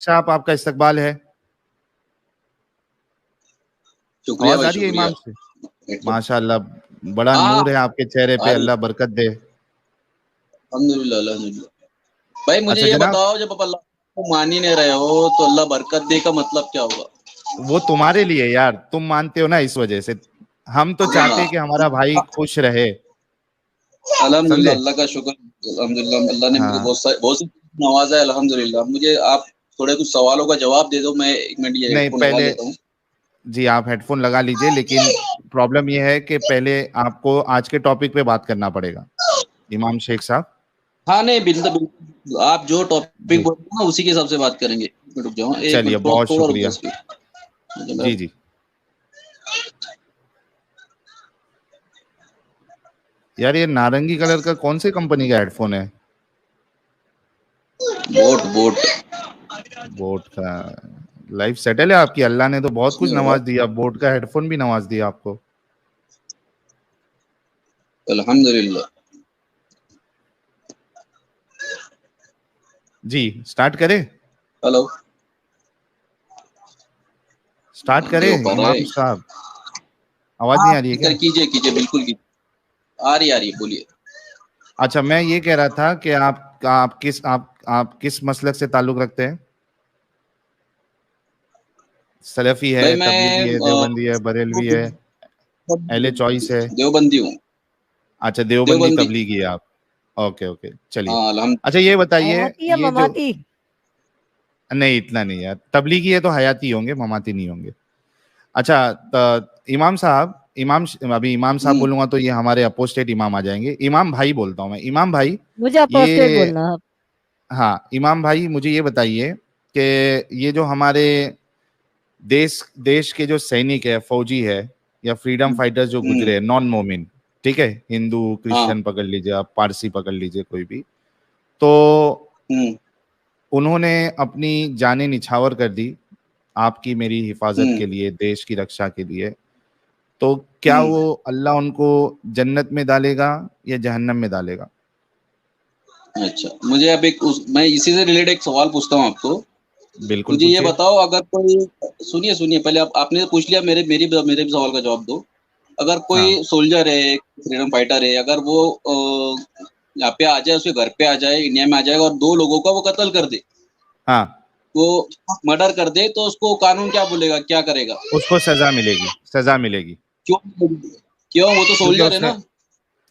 साहब आपका इस्तकबाल है। शुक्रिया आवाज भाई, आ रही है शुक्रिया। इमाम से? माशाअल्लाह, बड़ा हाँ, नूर है आपके चेहरे पे, अल्लाह बरकत दे। अल्हम्दुलिल्लाह, अल्हम्दुलिल्लाह। भाई मुझे अच्छा ये जनाब, बताओ, जब आप अल्लाह को मान ही नहीं रहे हो तो अल्लाह बरकत दे का मतलब क्या होगा? वो तुम्हारे लिए यार, तुम मानते हो ना, इस वजह से हम तो चाहते हैं कि हमारा भाई खुश रहे। अल्हम्दुलिल्लाह, समझे? अल्लाह का शुक्र। अल्हम्दुलिल्लाह, अल्लाह ने मुझे हाँ, बहुत सी नवाजा है, अल्हम्दुलिल्लाह। मुझे आप थोड़े कुछ सवालों का जवाब दे दो, मैं 1 मिनट ये नहीं हेडफोन लगा पहले, लेता हूँ। जी आप हेडफोन लगा लीजिए, लेकिन प्रॉब्लम यह है कि पहले आपको आज के टॉपिक पे बात करना पड़ेगा इमाम शेख साहब। हाँ, नहीं, बिल्कुल बिल्कुल, आप जो टॉपिक जी बोल रहे हो ना उसी के हिसाब से बात करेंगे। 1 मिनट रुक जाओ, 1 चलिए, मिनट, थोड़ा बहुत थोड़ा रुक जाओ शुक्रिया। स्पीड। जी जी। यार ये नारंगी कलर का कौन सी कंपनी का हेडफोन है? बोट बोट बोट का? लाइफ सेटल है आपकी, अल्लाह ने तो बहुत कुछ उसमें होगा। नवाज दिया, बोट का हेडफोन भी नवाज दिया आपको। अल्हम्दुलिल्लाह। जी स्टार्ट करें? हेलो। स्टार्ट नहीं करें हो पा रहा है। इमाम साहब? आवाज नहीं हाँ, आ रही है क्या? कीजिए कीजिए, बिल्कुल कीजिए। आ रही है, बोलिए। अच्छा, मैं ये कह रहा था कि आप किस मसलक से ताल्लुक रखते हैं? सलफी है, भाई तबलीगी मैं है, देवबंदी है, बरेलवी है, अहले चॉइस है? देवबंदी हूँ। अच्छा, देवबंदी देवबंदी। तबलीगी है आप। ओके ओके, चलिए। हाँ, अच्छा ये बताइए, हयाती या ये जो, ममाती? नहीं इतना नहीं यार, तबलीगी है तो हयाती होंगे, ममाती नहीं होंगे। अच्छा इमाम साहब, अभी इमाम साहब हम्म, बोलूंगा तो ये हमारे अपोस्टेट इमाम आ जाएंगे, इमाम भाई बोलता हूँ मैं, इमाम भाई। मुझे अपोस्टेट ये, बोलना आप। हाँ इमाम भाई, मुझे ये बताइए कि ये जो हमारे देश देश के जो सैनिक है, फौजी है, या फ्रीडम फाइटर्स जो हम्म, गुजरे, नॉन मोमिन, ठीक है, हिंदू हाँ, क्रिश्चियन पकड़ लीजिए आप, पारसी पकड़ लीजिए, कोई भी, तो हम्म, उन्होंने अपनी जानें निछावर कर दी आपकी मेरी हिफाजत हम्म, के लिए, देश की रक्षा के लिए। तो क्या हम्म। वो अल्लाह उनको जन्नत में डालेगा या जहन्नम में डालेगा? अच्छा, मुझे अब मैं इसी से रिलेटेड एक सवाल पूछता हूँ आपको। बिल्कुल मुझे ये पूछिए। बताओ, अगर कोई, सुनिए सुनिए, पहले आपने पूछ लिया, मेरे भी सवाल का जवाब दो। अगर हाँ कोई सोल्जर है, फ्रीडम फाइटर है, अगर वो यहाँ पे आ जाए, उसके घर पे आ जाए, इंडिया में आ जाए और 2 लोगों का वो कत्ल कर दे, हाँ, वो मर्डर कर दे, तो उसको कानून क्या बोलेगा, क्या करेगा? उसको सजा मिलेगी, सजा मिलेगी। क्यों? क्यों? वो तो क्योंकि सोल्जर है उसने, ना।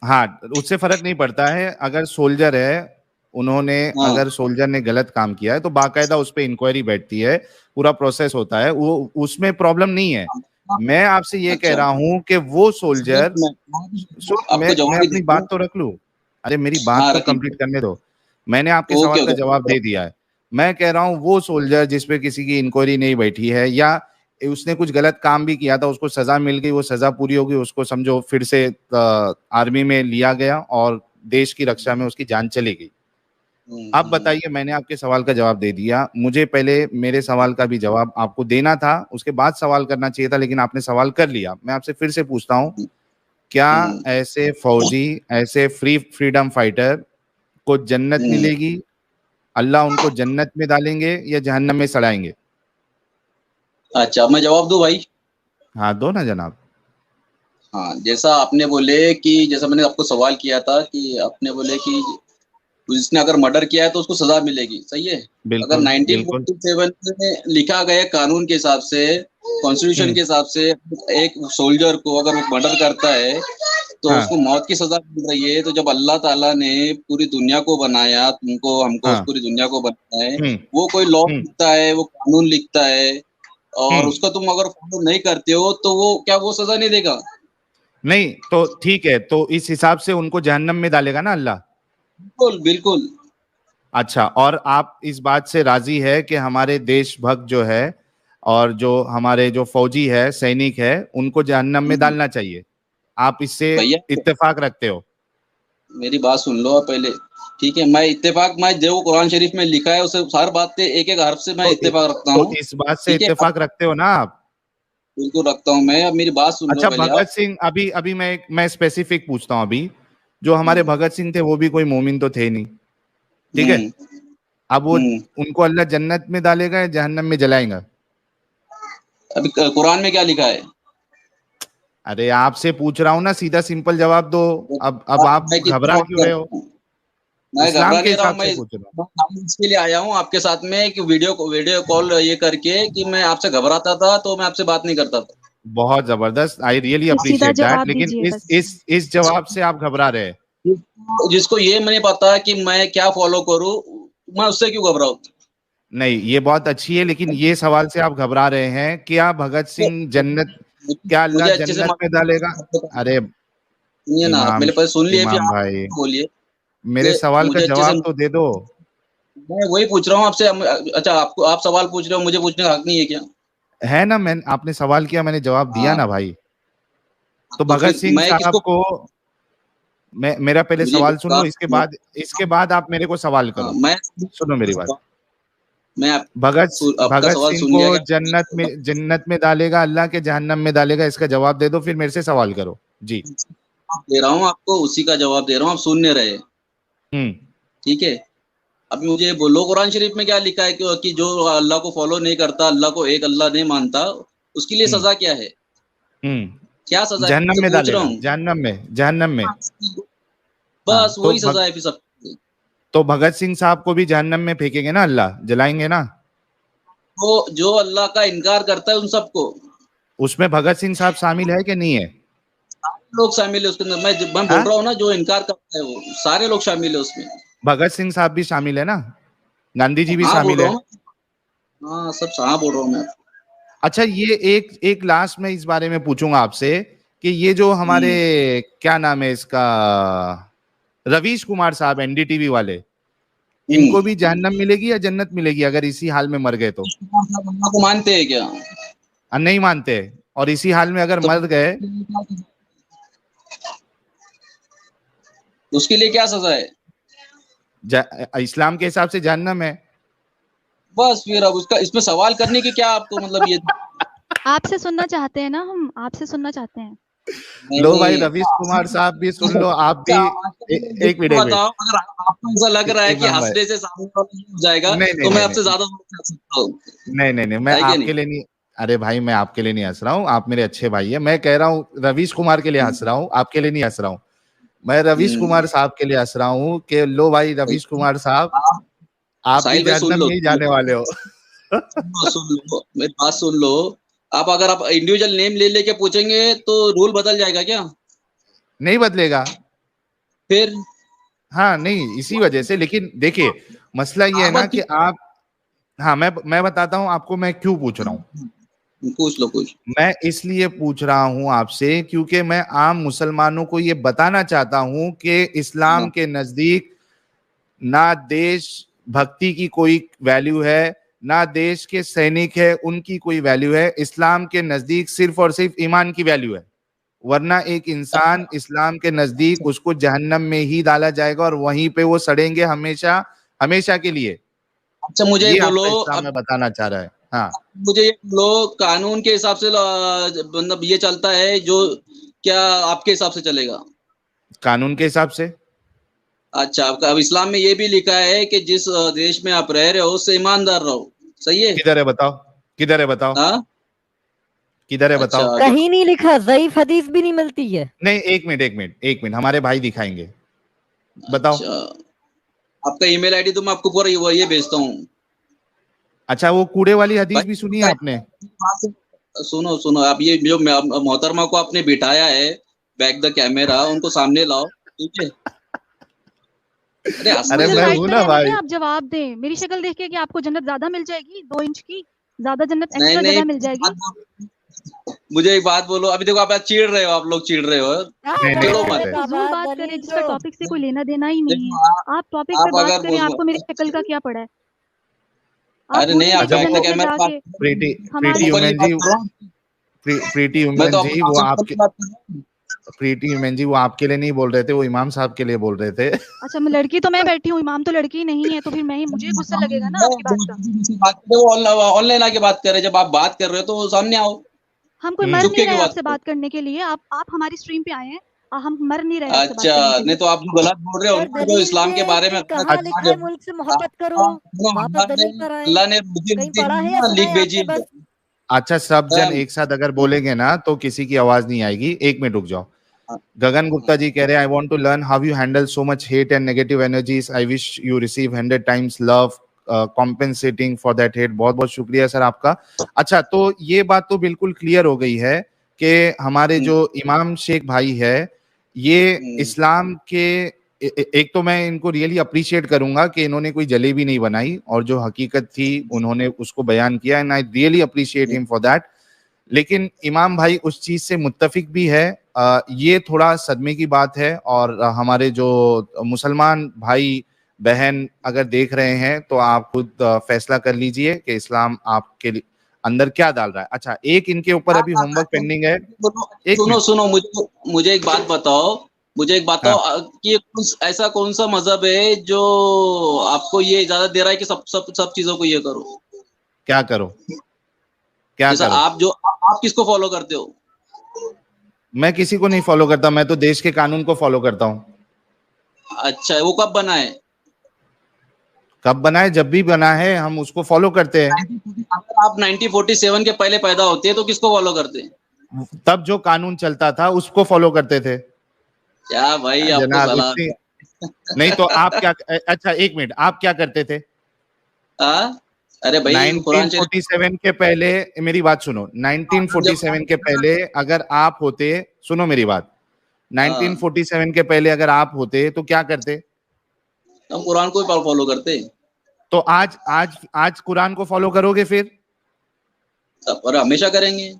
हाँ उससे फर्क नहीं पड़ता है, अगर सोल्जर है, उन्होंने, हाँ, अगर सोल्जर ने गलत काम किया है तो बाकायदा उस पर इंक्वायरी बैठती है, पूरा प्रोसेस होता है, वो उसमें प्रॉब्लम नहीं है। मैं आपसे ये कह अच्छा। रहा हूं कि वो सुनिए, सोल्जर, आपको मैं जवाब ही अपनी देता बात हूँ। तो रख लूं। अरे मेरी बात हाँ, तो रखिए। कंप्लीट करने दो। मैंने आपके ओके सवाल का ओके। जवाब दे दिया है। मैं कह रहा हूं वो सोल्जर जिस पे किसी की इंक्वायरी नहीं बैठी है, या उसने कुछ गलत काम भी किया था, उसको सजा मिल गई, वो सजा पूरी होगी, उसको समझो फिर से आर्मी में लिया गया और देश की रक्षा में उसकी जान चली गई। आप बताइए, मैंने आपके सवाल का जवाब दे दिया, मुझे पहले मेरे सवाल का भी जवाब आपको देना था, उसके बाद सवाल करना चाहिए था, लेकिन आपने सवाल कर लिया। मैं आपसे फिर से पूछता हूं, क्या हम्म, ऐसे फौजी, ऐसे फ्रीडम फाइटर को जन्नत हम्म। मिलेगी, अल्लाह उनको जन्नत में डालेंगे या जहन्नम में सड़ाएंगे? अच्छा, मैं जवाब दूं भाई? हाँ दो ना जनाब। हाँ, जैसा आपने बोले कि, जैसा मैंने आपको सवाल किया था कि आपने बोले कि जिसने अगर मर्डर किया है तो उसको सजा मिलेगी, सही है। अगर बिल्कुल बिल्कुल। 1947 में लिखा गया कानून के हिसाब से, कॉन्स्टिट्यूशन हम्म। के हिसाब से, एक सोल्जर को अगर वो मर्डर करता है तो उसको हाँ मौत की सजा मिल रही है, तो जब अल्लाह ताला ने पूरी दुनिया को बनाया, तुमको हमको, उस हाँ। पूरी दुनिया को बनाया है, हम्म वो कोई लॉ हम्म लिखता है, वो कानून लिखता है, और हम्म। उसका तुम अगर फॉलो नहीं करते हो तो वो क्या, वो सजा नहीं देगा? नहीं तो ठीक है, तो इस हिसाब से उनको जहन्नम में डालेगा ना अल्लाह? बिल्कुल बिल्कुल। अच्छा, और आप इस बात से राजी है कि हमारे देशभक्त जो है, और जो हमारे जो फौजी है, सैनिक है, उनको जहन्नम में डालना चाहिए? आप इससे भैया, इत्तेफाक रखते हो? मेरी बात सुन लो आप पहले। ठीक है, मैं इत्तेफाक, मैं जो कुरान शरीफ में लिखा है उसे हर बात पे एक एक हर्फ से मैं इत्तेफाक रखता तो हूँ। इस बात से ठीक है, इत्तेफाक रखते हो ना आप? बिल्कुल रखता हूँ मैं। अब मेरी बात सुन लो अच्छा पहले भगत आप। सिंह, अभी अभी मैं स्पेसिफिक पूछता हूँ, अभी जो हमारे हम्म, भगत सिंह थे वो भी कोई मोमिन तो थे नहीं, ठीक है? हम्म, अब वो उनको अल्लाह जन्नत में डालेगा या जहन्नम में जलाएगा? अभी कुरान में क्या लिखा है? अरे आपसे पूछ रहा हूँ ना, सीधा सिंपल जवाब दो। अब आप घबरा क्यों रहे हो? मैं इस्लाम घबरा के नहीं रहा हूँ, हिसाब से पूछ रहा हूँ। मैं इसके लिए आया हूँ आपके साथ में कि वीडियो कॉल ये करके कि मैं आपसे घबराता था तो मैं आपसे बात नहीं करता था। बहुत जबरदस्त, आई रियली अप्रिशिएट दैट। लेकिन इस जवाब से आप घबरा रहे हैं। जिसको ये नहीं पता कि मैं क्या फॉलो करूं, मैं उससे क्यों घबराऊं? नहीं, ये बात अच्छी है, लेकिन ये सवाल से आप घबरा रहे हैं। क्या भगत सिंह जन्नत, क्या अल्लाह जन्नत में डालेगा? अरे सुनिए ना, इमाम, मेरे पास सुन लिए, फिर इमाम आप भाई बोलिए। मेरे सवाल का मुझे अच्छे से, जवाब तो दे दो। मैं वही पूछ रहा हूँ आपसे। अच्छा, आप सवाल पूछ रहे हो, मुझे पूछने का हक नहीं है क्या? है ना, मैं आपने सवाल किया, मैंने जवाब दिया ना भाई। तो तो भगत फिर सिंह मैं साहब किसको, को, मेरा पहले मुझे सवाल सुन लो, इसके बाद आप मेरे को सवाल करो। मैं सुनो मेरी बात। मैं आपका भगत सवाल सिंह सुन को लिया क्या? जन्नत में डालेगा अल्लाह के जहन्नम में डालेगा? इसका जवाब दे दो, फिर मेरे से सवाल करो जी। दे रहा हूँ आपको, उसी का जवाब दे रहा हूँ, आप सुन नहीं रहे। हम्म। ठीक है, अभी मुझे बोलो, कुरान शरीफ में क्या लिखा है कि जो अल्लाह को फॉलो नहीं करता, अल्लाह को एक अल्लाह नहीं मानता, उसके लिए सजा क्या है? क्या सजा है, जहन्नम में पूछ रहा डालेगा, हूँ। जहन्नम में। बस तो वही सजा है फिर सब। तो भगत सिंह साहब को भी जहन्नम में फेंकेंगे ना, अल्लाह जलाएंगे ना? तो जो अल्लाह का इनकार करता है उन सबको, उसमें भगत सिंह साहब शामिल है कि नहीं है? लोग शामिल है उसके अंदर। मैं बोल रहा हूँ ना, जो इनकार करता है वो सारे लोग शामिल है उसमें। भगत सिंह साहब भी शामिल है ना, गांधी जी भी हाँ बोल शामिल रहा है। हूँ, हाँ सब, हाँ बोल रहा हूँ मैं। अच्छा, ये एक लास्ट में इस बारे में पूछूंगा आपसे कि ये जो हमारे, क्या नाम है इसका, रवीश कुमार साहब एनडीटीवी वाले, इनको भी जहन्नम मिलेगी या जन्नत मिलेगी अगर इसी हाल में मर गए तो? अल्लाह को मानते हैं क्या? नहीं मानते, और इसी हाल में अगर तो मर गए उसके लिए क्या सजा है? इस्लाम के हिसाब से जहन्नम है। बस फिर अब उसका इसमें सवाल करने की क्या आपको मतलब ये? आपसे सुनना चाहते हैं ना, हम आपसे सुनना चाहते हैं। लो भाई, रवीश कुमार साहब भी सुन लो, आप भी। एक मिनट बताओ, अगर आपको ऐसा लग रहा है कि इमाम भाई, हंसने से सामने वाला हो जाएगा, नहीं तो नहीं मैं नहीं आपसे ज्यादा हंस सकता हूँ। नहीं, मैं है कि आपके लिए नहीं। अरे भाई, मैं आपके लिए नहीं हंस रहा हूँ, आप मेरे अच्छे भाई है। मैं कह रहा हूँ रवीश कुमार के लिए हंस रहा हूँ, आपके लिए नहीं हंस रहा हूँ। मैं रवीश कुमार साहब के लिए हंस रहा हूँ कि लो भाई रवीश कुमार साहब, आप भी साहिल भाई सुन जहन्नम लो, नहीं जाने वाले हो। सुन लो मेरी बात सुन लो। अगर आप इंडिविजुअल नेम ले लेके पूछेंगे तो रूल बदल जाएगा क्या? नहीं बदलेगा। फिर हाँ नहीं, इसी वजह से। लेकिन देखिए, मसला ये है ना कि आप, हाँ मैं बताता हूँ आपको मैं क्यों पूछ रहा हूँ। पूछ लो, पूछ। मैं इसलिए पूछ रहा हूं आपसे क्योंकि मैं आम मुसलमानों को ये बताना चाहता हूं कि इस्लाम के नजदीक ना देश भक्ति की कोई वैल्यू है, ना देश के सैनिक है उनकी कोई वैल्यू है। इस्लाम के नजदीक सिर्फ और सिर्फ ईमान की वैल्यू है। वरना एक इंसान इस्लाम के नजदीक उसको जहन्नम में ही डाला जाएगा और वहीं पे वो सड़ेंगे हमेशा, हमेशा के लिए। अच्छा मुझे ये बोलो, आपका इस्लाम में बताना चाह रहा है। हाँ, मुझे ये बोलो, कानून के हिसाब से मतलब ये चलता है जो, क्या आपके हिसाब से चलेगा? कानून के हिसाब से। अच्छा, आपका अब इस्लाम में ये भी लिखा है कि जिस देश में आप रह रहे हो उससे ईमानदार रहो, सही है? किधर है बताओ, किधर है बताओ, हाँ, किधर है अच्छा, बताओ। कहीं नहीं लिखा, ज़ईफ हदीस भी नहीं मिलती है। नहीं, एक मिनट एक मिनट एक मिनट, हमारे भाई दिखाएंगे, बताओ। अच्छा, आपका ईमेल आईडी तो मैं आपको पूरा ये भेजता हूँ। अच्छा, वो कूड़े वाली हदीस भी सुनी है आपने? सुनो सुनो, आप ये जो मोहतरमा को आपने बिठाया है बैक द कैमरा, उनको सामने लाओ, ठीक है? अरे मुझे मैं साइड हूं पे ना रहने भाई। दें, आप जवाब दें। मेरी शक्ल देख के कि आपको जन्नत ज्यादा मिल जाएगी, 2 इंच की ज्यादा जन्नत नहीं एक्स्ट्रा नहीं, जगह मिल जाएगी। मुझे एक बात बोलो, अभी देखो आप चिढ़ रहे हो, आप लोग चिढ़ रहे हो, नहीं नहीं चिढ़ो चिढ़ मत। रहे। फजूल बात करें जिसका टॉपिक से कोई लेना देना ही नहीं देखो, है। आप टॉपिक पे आप बात अगर करें, आपको मेरी शक्ल का क्या पड़ा है? आप अरे नहीं, बोलेंगे आप कि बैक द जन्नत में कैमरा जाके प्रीति हमारे वुमेन जी, प्रीति मैं तो वुमेन जी, अपनी वो बात आपके, कर रहा हूँ। प्रीति वुमेन जी वो आपके लिए नहीं बोल रहे थे, वो इमाम साहब के लिए बोल रहे थे। अच्छा, मैं लड़की तो मैं बैठी हूँ, इमाम तो लड़की नहीं है, तो फिर मुझे गुस्सा लगेगा ना आपकी बात का। ऑनलाइन आके बात कर रहे, जब आप बात कर रहे हो तो सामने आओ। हम कोई मर चुप नहीं के रहे क्यों बात आपसे करो? बात करने के लिए। आप हमारी स्ट्रीम पे आए हैं, हम मर नहीं रहे। अच्छा, नहीं तो आप जो गलत बोल रहे हो उनको जो इस्लाम के बारे में कहाँ लिखा है मुल्क से मोहब्बत करो, वापस दलील पर आए। अल्लाह ने कहीं पढ़ा है या सुना लिख है भेजी आपने बस? अच्छा, सब जन एक साथ अगर बोलेंगे ना तो किसी की आवाज नहीं आएगी। 1 मिनट रुक जाओ। गगन गुप्ता जी कह रहे हैं, I want to learn how you handle so much hate and negative energies. I wish you receive 100 times love compensating for that hate. बहुत बहुत शुक्रिया सर आपका। अच्छा, तो ये बात तो बिल्कुल क्लियर हो गई है कि हमारे जो इमाम शेख भाई है ये इस्लाम के एक तो मैं इनको रियली अप्रिशिएट करूंगा कि इन्होंने कोई जलेबी नहीं बनाई और जो हकीकत थी उन्होंने उसको बयान किया, and I really appreciate him for that. लेकिन इमाम भाई उस चीज से मुत्तफिक भी है। ये थोड़ा सदमे की बात है, और हमारे जो मुसलमान भाई बहन अगर देख रहे हैं तो आप खुद फैसला कर लीजिए कि इस्लाम आपके अंदर क्या डाल रहा है। अच्छा, एक इनके ऊपर अभी होमवर्क पेंडिंग है। सुनो मुझे एक बात बताओ, कि ऐसा कौन सा मजहब है जो आपको ये इजाजत दे रहा है कि सब चीजों को ये करो? क्या करो? क्या जैसा करो? आप किसको फॉलो करते हो? मैं किसी को नहीं फॉलो करता, मैं तो देश के कानून को फॉलो करता हूँ। अच्छा, वो कब बना है? कब बना है? जब भी बना है हम उसको फॉलो करते हैं। अगर आप 1947 के पहले पैदा होते हैं तो किसको फॉलो करते हैं? तब जो कानून चलता था उसको फॉलो करते थे। क्या भाई, आपको सलाम। नहीं तो आप क्या? अच्छा, 1 मिनट, आप क्या करते थे? अरे भाई, 1947 के पहले मेरी बात सुनो। 1947 के पहले अगर आप होते, सुनो मेरी बात, 1947 के पहले अगर आप होते तो क्या करते? हम कुरान को ही फॉलो करते। तो आज कुरान को फॉलो करोगे फिर? और हमेशा करेंगे।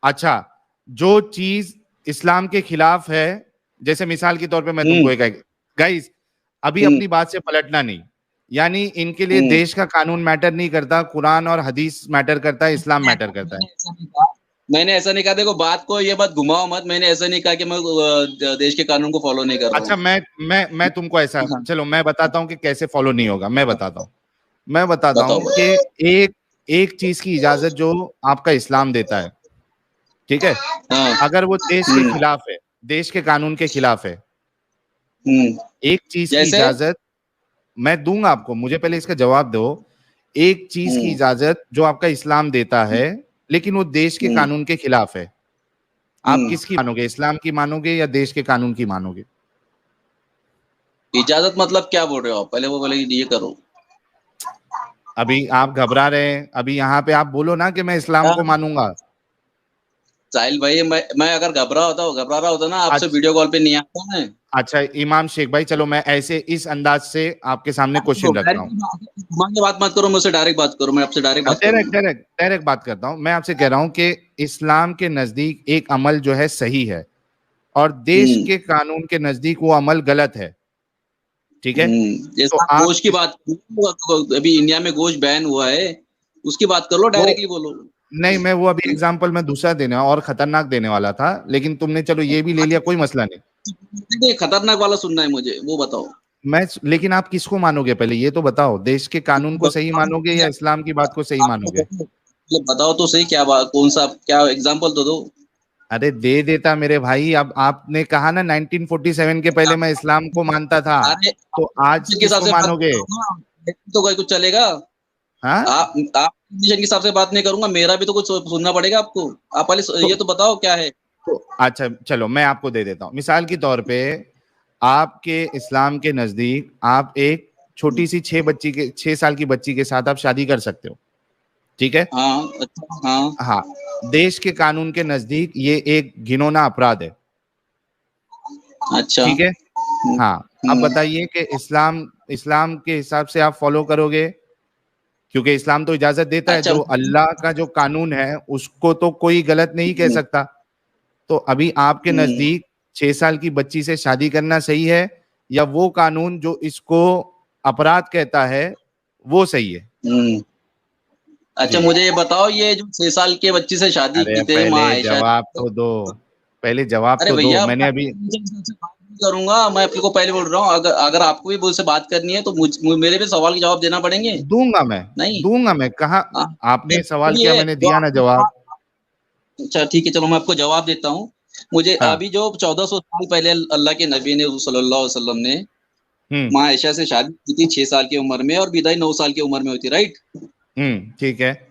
अच्छा, जो चीज इस्लाम के खिलाफ है, जैसे मिसाल के तौर पे मैं तुमको एक, गाइस अभी अपनी बात से पलटना नहीं, यानी इनके लिए देश का कानून मैटर नहीं करता, कुरान और हदीस मैटर करता है, इस्लाम मैटर करता है। मैंने ऐसा नहीं कहा, देखो बात को ये बात घुमाओ मत। मैंने ऐसा नहीं कहा कि मैं देश के कानून को फॉलो नहीं कर रहा हूं। अच्छा, मैं तुमको ऐसा, चलो मैं बताता हूं कि कैसे फॉलो नहीं होगा। मैं बताता हूं कि एक चीज की इजाजत जो आपका इस्लाम देता है, ठीक है, अगर वो देश के खिलाफ है, देश के कानून के खिलाफ है, एक चीज की इजाजत मैं दूंगा आपको, मुझे पहले इसका जवाब दो। एक चीज की इजाजत जो आपका इस्लाम देता है लेकिन वो देश के कानून के खिलाफ है, आप किसकी मानोगे? इस्लाम की मानोगे या देश के कानून की मानोगे? इजाजत मतलब क्या बोल रहे हो आप? पहले ये करो। अभी आप घबरा रहे हैं, अभी यहाँ पे आप बोलो ना कि मैं इस्लाम को मानूंगा। साहिल भाई, मैं अगर घबरा रहा होता ना आपसे वीडियो कॉल पे नहीं आता मैं। अच्छा, इमाम शेख भाई, चलो मैं ऐसे इस अंदाज से आपके सामने क्वेश्चन रख रहा हूँ। बात मत करो, मुझसे डायरेक्ट बात करो। मैं आपसे डायरेक्ट बात करता हूँ। मैं आपसे कह रहा हूँ कि इस्लाम के नजदीक एक अमल जो है सही है और देश के कानून के नजदीक वो अमल गलत है, ठीक है? तो गोश्त की बात, अभी इंडिया में गोश्त बैन हुआ है, उसकी बात कर लो, डायरेक्टली बोलो। नहीं, मैं वो अभी एग्जांपल मैं दूसरा देने और खतरनाक देने वाला था, लेकिन तुमने चलो ये भी ले लिया, कोई मसला नहीं। खतरनाक वाला सुनना है मुझे, वो बताओ। लेकिन आप किसको मानोगे पहले ये तो बताओ? देश के कानून को सही मानोगे या इस्लाम की बात को सही मानोगे? बताओ तो सही, क्या बात, कौन सा, क्या एग्जांपल तो दो। अरे दे देता मेरे भाई। अब आपने कहा ना 1947 के पहले मैं इस्लाम को मानता था, तो आज किसको मानोगे? तो कुछ चलेगा? हाँ, आप के हिसाब से बात नहीं करूंगा, मेरा भी तो कुछ सुनना पड़ेगा आपको। आप पहले ये तो बताओ क्या है। अच्छा चलो, मैं आपको दे देता हूँ। मिसाल के तौर पे आपके इस्लाम के नजदीक आप एक छोटी सी 6 साल की बच्ची के साथ आप शादी कर सकते हो, ठीक है? हाँ, देश के कानून के नजदीक ये एक घिनौना अपराध है। अच्छा, ठीक है? हाँ, अब बताइए कि इस्लाम के हिसाब से आप फॉलो करोगे? क्योंकि इस्लाम तो इजाजत देता है, जो अल्लाह का जो कानून है उसको तो कोई गलत नहीं कह सकता। तो अभी आपके नजदीक 6 साल की बच्ची से शादी करना सही है या वो कानून जो इसको अपराध कहता है वो सही है? अच्छा, मुझे ये बताओ, ये जो 6 साल के बच्ची से शादी की थी, जवाब तो दो, पहले जवाब तो दो। मैंने अभी करूंगा, मैं आपको पहले बोल रहा हूँ, अगर आपको भी मुझसे बात करनी है तो मेरे भी सवाल के जवाब देना पड़ेंगे। दूंगा मैं कहा आपने सवाल किया, मैंने दिया ना जवाब। अच्छा ठीक है, चलो मैं आपको जवाब देता हूँ मुझे अभी जो 1400 साल पहले अल्लाह के नबी ने सल्लल्लाहु अलैहि वसल्लम ने माँ आयशा से शादी की थी 6 साल की उम्र में, और विदाई 9 साल की उम्र में हुई थी, राइट? ठीक है।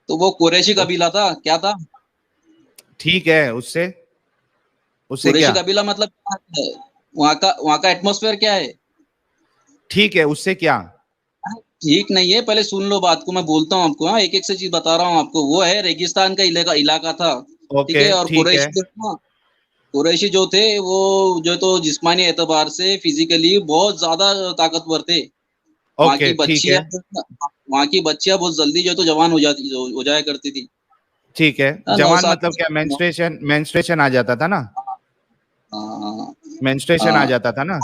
तो वो कुरैशी कबीला था, क्या था? ठीक है, उससे कुरैशी कबीला मतलब क्या है? वहाँ का एटमॉस्फेयर क्या है? ठीक है, उससे क्या? ठीक नहीं है, पहले सुन लो बात को, मैं बोलता हूँ आपको। हाँ, एक एक से चीज बता रहा हूँ आपको। वो है रेगिस्तान का इलाका था, ठीक है? और कुरैशी जो थे वो जो तो जिस्मानी एतबार से फिजिकली बहुत ज्यादा ताकतवर थे। वहाँ की बच्चियां बहुत जल्दी जो तो जवान हो जाया करती थी। ठीक है, जवान मतलब क्या? मेंस्ट्रुएशन आ जाता था ना? मेंस्ट्रुएशन आ जाता था ना?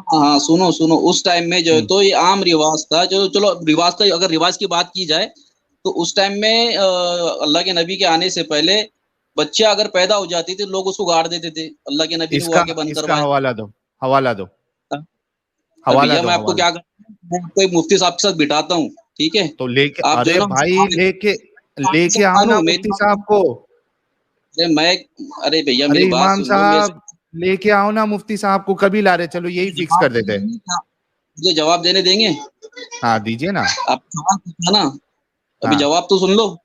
हाँ, सुनो उस टाइम में जो है तो ये आम रिवाज था। चलो रिवाज का, अगर रिवाज की बात की जाए तो उस टाइम में अल्लाह के नबी के आने से पहले बच्चा अगर पैदा हो जाती थी, लोग उसको गाड़ देते थे। अल्लाह के नबी ने वो आके बंद करवाया। हवाला दो। भैया मैं आपको क्या करता हूँ, मैं आपको एक मुफ्ती साहब के साथ बिठाता हूँ, ठीक है? तो लेके, अरे भाई लेके आओ ना मुफ्ती साहब को। अरे भैया मेरी बात सुन लो, लेके आओ ना मुफ्ती साहब को। कभी ला रहे? चलो यही फिक्स कर देते हैं। मुझे जवाब देने देंगे? हाँ दीजिए ना। आप ना अभी जवाब तो सुन लो।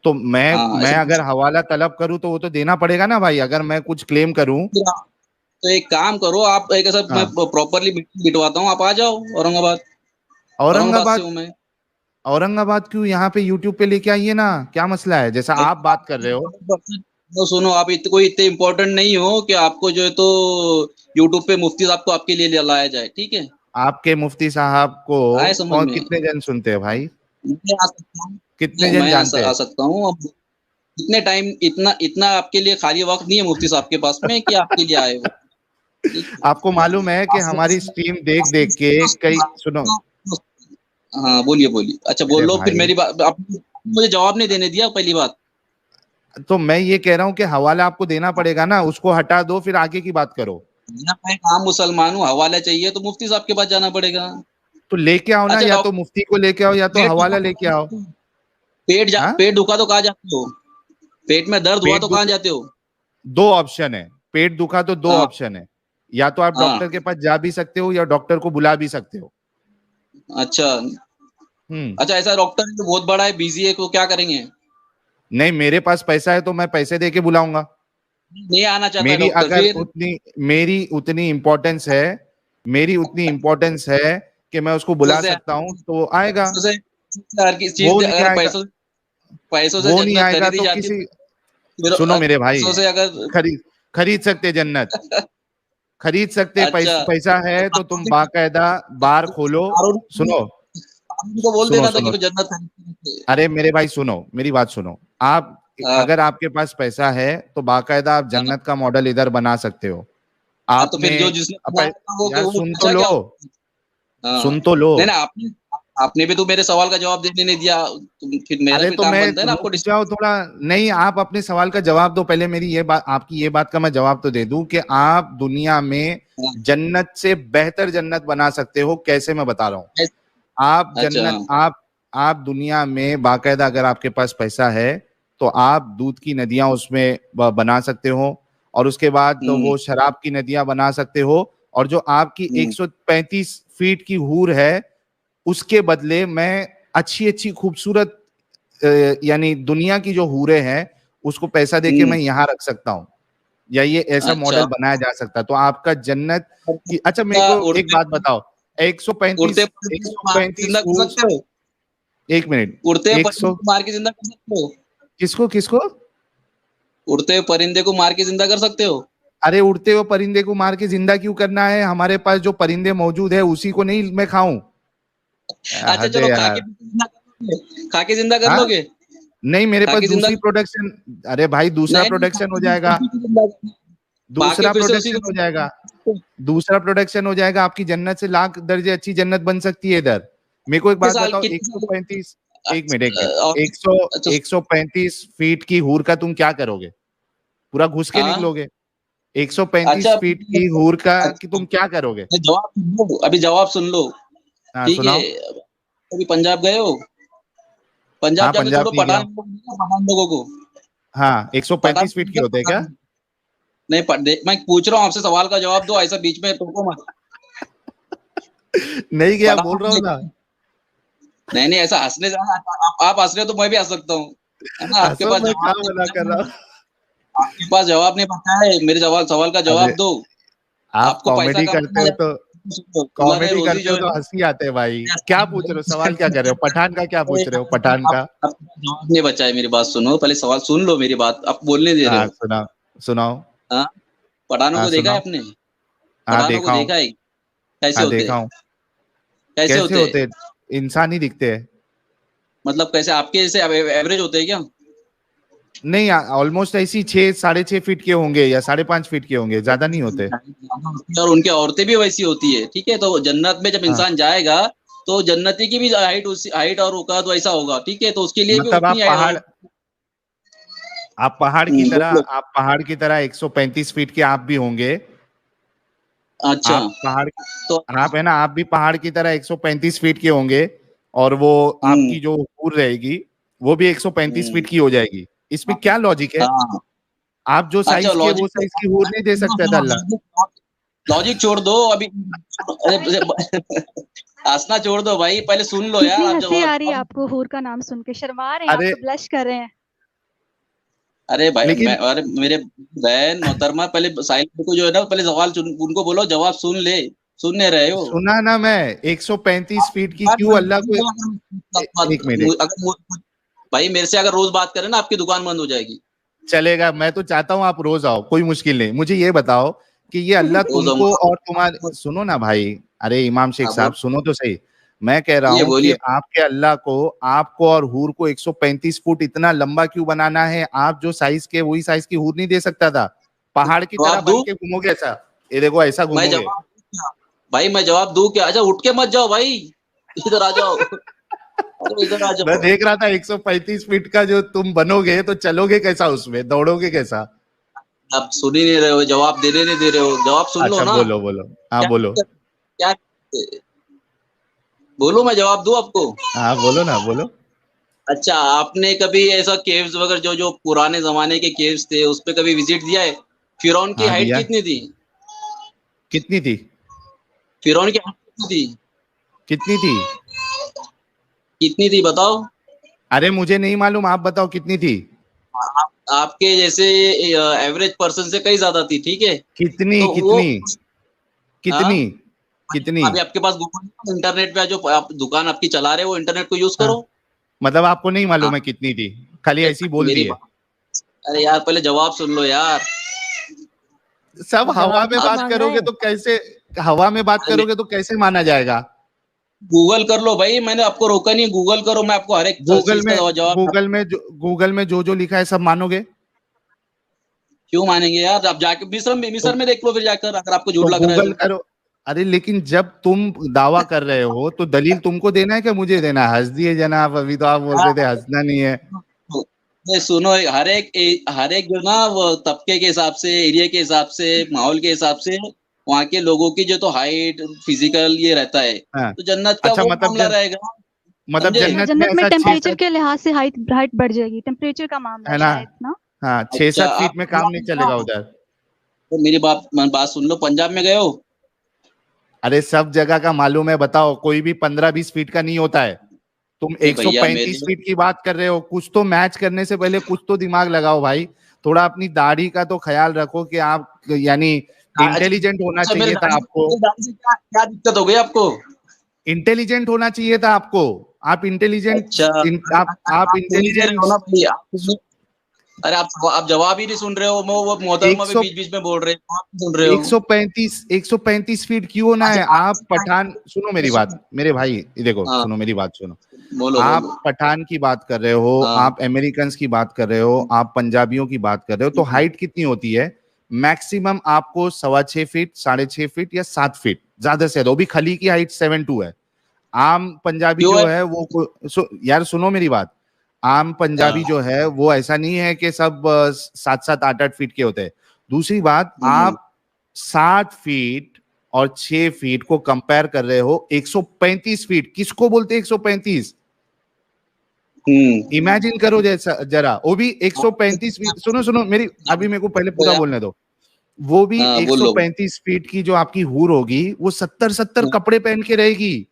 तो मैं अगर हवाला तलब करूं तो वो तो देना पड़ेगा ना भाई, अगर मैं कुछ क्लेम करूं। तो एक काम करो, आप एक ऐसा मैं प्रॉपरली बिठवाता हूँ, आप आ जाओ औरंगाबाद से हूँ मैं। औरंगाबाद क्यों? यहाँ पे यूट्यूब पे लेके आइए ना, क्या मसला है? जैसा आप बात कर रहे हो तो सुनो, आप कोई इतने इम्पोर्टेंट नहीं हो कि आपको जो है तो यूट्यूब पे मुफ्ती साहब को आपके लिए लाया जाए, ठीक है? आपके मुफ्ती साहब को और कितने जन सुनते हैं भाई? कितने जन जानते हैं? आ सकता हूँ। इतने टाइम इतना आपके लिए खाली वक्त नहीं है मुफ्ती साहब के पास में कि आपके लिए आए हो। आपको मालूम है कि हमारी स्ट्रीम देख के कई, सुनो। हाँ बोलिए। अच्छा बोलो, फिर मेरी बात। आप मुझे जवाब नहीं देने दिया पहली बात। तो मैं ये कह रहा हूँ कि हवाला आपको देना पड़ेगा ना, उसको हटा दो, फिर आगे की बात करो। मैं आम मुसलमान हूँ, हवाला चाहिए तो मुफ्ती साहब के पास जाना पड़ेगा। तो लेके आओ ना, या तो मुफ्ती को लेके आओ या तो हवाला लेके आओ। पेट दुखा तो कहाँ जाते हो? पेट में दर्द हुआ तो कहाँ जाते हो? दो ऑप्शन है, पेट दुखा तो दो ऑप्शन है। या तो आप डॉक्टर के पास जा भी सकते हो या डॉक्टर को बुला भी सकते हो। अच्छा ऐसा डॉक्टर तो बहुत बड़ा है, बिजी है, तो क्या करेंगे? नहीं, मेरे पास पैसा है तो मैं पैसे दे के बुलाऊंगा। नहीं आना चाहता मेरी अगर मेरी उतनी इम्पोर्टेंस है कि मैं उसको बुला सकता हूँ तो आएगा। पैसों से वो नहीं आएगा तो किसी, सुनो मेरे भाई, खरीद सकते जन्नत, खरीद सकते। पैसा है तो तुम बाकायदा बार खोलो। सुनो, बोल देना था कि जन्नत। अरे मेरे भाई सुनो, मेरी बात सुनो। आप अगर आपके पास पैसा है तो बाकायदा आप जन्नत का मॉडल इधर बना सकते हो। आप सुन तो लो। आपने भी तो मेरे सवाल का जवाब देने नहीं दिया। फिर मेरा भी काम बनता है ना आपको जाओ थोड़ा। नहीं, आप अपने सवाल का जवाब दो पहले। मेरी ये बात, आपकी ये बात का मैं जवाब तो दे दूं कि आप दुनिया में जन्नत से बेहतर जन्नत बना सकते हो। कैसे? मैं बता रहा हूँ। आप जन्नत, आप दुनिया में बाकायदा, अगर आपके पास पैसा है तो आप दूध की नदियां उसमें बना सकते हो, और उसके बाद तो वो शराब की नदियां बना सकते हो। और जो आपकी 135 फीट की हूर है, उसके बदले मैं अच्छी खूबसूरत, यानी दुनिया की जो हूरें हैं उसको पैसा देके मैं यहाँ रख सकता हूँ, या ये ऐसा मॉडल बनाया जा सकता है। तो आपका जन्नत की, अच्छा मेरे को एक बात बताओ, 135 एक मिनट, मार के जिंदा कर सकते हो? किसको उड़ते हुए परिंदे को मार के जिंदा कर सकते हो? अरे उड़ते हुए परिंदे को मार के जिंदा क्यों करना है? हमारे पास जो परिंदे मौजूद है उसी को नहीं मैं खाऊं? अच्छा चलो, खा के जिंदा कर लोगे? नहीं, मेरे पास दूसरी प्रोडक्शन। अरे भाई दूसरा प्रोडक्शन हो जाएगा, दूसरा प्रोडक्शन हो जाएगा। आपकी जन्नत से लाख दर्जे अच्छी जन्नत बन सकती है इधर। मेरे को एक बात बताओ, 135 135 फीट की हूर का तुम क्या करोगे? पूरा घुस के निकलोगे? 135 फीट की हूर का कि तुम क्या करोगे? अभी जवाब सुन लो, ठीक है? अभी पंजाब गए हो? पंजाब जाके छोड़ो, पठान लोगों को, हाँ 135 फीट के होते हैं क्या? नहीं, मैं पूछ रहा हूँ आपसे, सवाल का जवाब दो, ऐसा बीच में टोको मत। नहीं क्या बोल रहा हूँ ना। नहीं ऐसा हंसने से आप हंस रहे हो तो मैं भी हंस सकता हूँ, है ना? आपके पास जवाब मना कर रहा हूँ। आपके पास जवाब नहीं पता है, मेरे सवाल का जवाब दो। आप कॉमेडी करते हो तो हंसी आते हैं भाई। क्या पूछ रहे हो, सवाल क्या कर रहे हो? पठान का क्या पूछ रहे हो? पठान का जवाब नहीं बचा है। मेरी बात सुनो, पहले सवाल सुन लो, मेरी बात आप बोलने दे रहे हो। सुनाओ। पठानों को देखा है आपने? पठानों को देखा है? कैसे होते हैं? कैसे होते? इंसान ही दिखते हैं। मतलब कैसे, आपके जैसे एवरेज होते हैं क्या? नहीं, ऑलमोस्ट ऐसी 6-6.5 फीट के होंगे या 5.5 फीट के होंगे, ज्यादा नहीं होते। और उनकी औरतें भी वैसी होती है, ठीक है? तो जन्नत में जब इंसान जाएगा तो जन्नती की भी हाइट और औकात वैसा होगा, ठीक है? तो उसके लिए मतलब भी आप पहाड़ की तरह 135 फीट के आप भी होंगे। अच्छा, तो आप है ना, आप भी पहाड़ की तरह 135 फीट के होंगे, और वो आपकी जो हूर रहेगी वो भी 135 फीट की हो जाएगी। इसमें क्या लॉजिक है? आप जो साइज के वो साइज की हूर नहीं दे सकते था अल्लाह। लॉजिक छोड़ दो अभी, हंसना छोड़ दो भाई, पहले सुन लो यार। कितनी हंसी आ रही है आपको हूर का नाम सुन के, शर्मा रहे हैं आप तो, ब्लश कर रहे हैं। अरे भाई अरे मेरे बहन मोहतरमा, पहले साहिल को जो है ना, पहले सवाल उनको बोलो, जवाब सुन ले। सुनने रहे हो? सुना ना मैं, 135 फीट की क्यों अल्लाह को। एक मिनट भाई, मेरे से अगर रोज बात करें ना, आपकी दुकान बंद हो जाएगी। चलेगा, मैं तो चाहता हूँ आप रोज आओ, कोई मुश्किल नहीं। मुझे ये बताओ कि ये अल्लाह तुमको और तुम्हारे, सुनो ना भाई, अरे इमाम शेख साहब सुनो तो सही। मैं कह रहा हूँ कि आपके अल्लाह को, आपको और हूर को 135 फुट इतना लंबा क्यों बनाना है? आप जो साइज के वही साइज की हूर नहीं दे सकता था? पहाड़ की तरह बन के घूमोगे ऐसा? ये देखो ऐसा घूमोगे भाई। मैं जवाब दूं क्या? अच्छा, उठ के मत जाओ भाई, इधर आ जाओ। इधर आ जाओ। मैं देख रहा था 135 फीट का जो तुम बनोगे तो चलोगे कैसा, उसमें दौड़ोगे कैसा? आप सुन ही नहीं रहे हो, जवाब देने नहीं दे रहे हो। जवाब सुन लो ना। बोलो। हाँ बोलो। क्या बोलो, मैं जवाब दूं आपको? हाँ बोलो ना, बोलो। अच्छा, आपने कभी ऐसा केव्स वगैरह जो पुराने जमाने के केव्स थे, उस पे कभी विजिट दिया है? फिरौन की हाइट कितनी थी? कितनी थी? फिरौन की हाइट कितनी थी? कितनी थी बताओ? अरे मुझे नहीं मालूम, आप बताओ कितनी थी? आपके जैसे एवरेज पर्सन से कहीं ज्यादा थी, ठीक है? कितनी तो कितनी कितनी? अभी आपके पास गूगल इंटरनेट पे जो आप दुकान आपकी चला रहे हो, वो इंटरनेट को यूज करो। मतलब आपको नहीं मालूम है कितनी थी, खाली ऐसी बोल दी है? अरे यार, पहले जवाब सुन लो यार। सब हवा में बात करोगे तो कैसे, हवा में बात करोगे तो कैसे माना जाएगा? गूगल कर लो भाई, मैंने आपको रोका नहीं, गूगल करो, मैं आपको हर एक चीज का जवाब। गूगल में जो लिखा है सब मानोगे? क्यों मानेंगे यार? आप जाके मिस्र में देख लो फिर जाकर, अगर आपको झूठ लग रहा है तो। करो। अरे लेकिन जब तुम दावा कर रहे हो तो दलील तुमको देना है कि मुझे देना है? हंस दिए जनाब, अभी तो आप बोल रहे थे हंसना नहीं है। सुनो, हर एक जो ना, वो तबके के हिसाब से, एरिया के हिसाब से, माहौल के हिसाब से, वहाँ के लोगों की जो तो हाइट, फिजिकल ये रहता है। तो जन्नत का वो मामला रहेगा। मतलब जन्नत में टेम्परेचर के लिहाज से हाइट बढ़ जाएगी, टेम्परेचर का मामला है ना। हाँ, 6-7 फीट में काम नहीं चलेगा उधर। तो मेरी बात सुन लो, पंजाब में गए हो? अरे सब जगह का मालूम है, बताओ। कोई भी 15-20 फीट का नहीं होता है। तुम 135 फीट की बात कर रहे हो, कुछ तो मैच करने से पहले कुछ तो दिमाग लगाओ भाई। थोड़ा अपनी दाढ़ी का तो ख्याल रखो कि आप, यानी इंटेलिजेंट होना चाहिए था आपको। क्या दिक्कत हो गई आपको? इंटेलिजेंट होना चाहिए था आपको। आप इंटेलिजेंट, आप इंटेलिजेंट। अरे आप जवाब ही नहीं सुन रहे हो। वो मोहतरमा भी बीच में बोल रहे हो, आप सुन रहे हो। 135 फीट क्यों होना है? आप पठान, सुनो मेरी बात, मेरे भाई देखो, सुनो मेरी बात सुनो। आप पठान की बात कर रहे हो, आप अमेरिकन की बात कर रहे हो, आप पंजाबियों की बात कर रहे हो, तो हाइट कितनी होती है? मैक्सिमम आपको 6.25 फीट, 6.5 फीट या 7 फीट ज्यादा से ज्यादा। भी खली की हाइट 7'2" है। आम पंजाबी जो है वो, यार सुनो मेरी बात, आम पंजाबी जो है वो ऐसा नहीं है कि सब 7-7, 8-8 फीट के होते हैं। दूसरी बात, आप 7 फीट और 6 फीट को कंपेयर कर रहे हो। 135 फीट किसको बोलते हैं? 135 इमेजिन करो जरा, वो भी 135 फीट। सुनो मेरी, अभी मेरे को पहले पूरा बोलने दो। वो भी 135 फीट की जो आपकी हूर होगी, वो 70 कपड़े पहन के रहेगी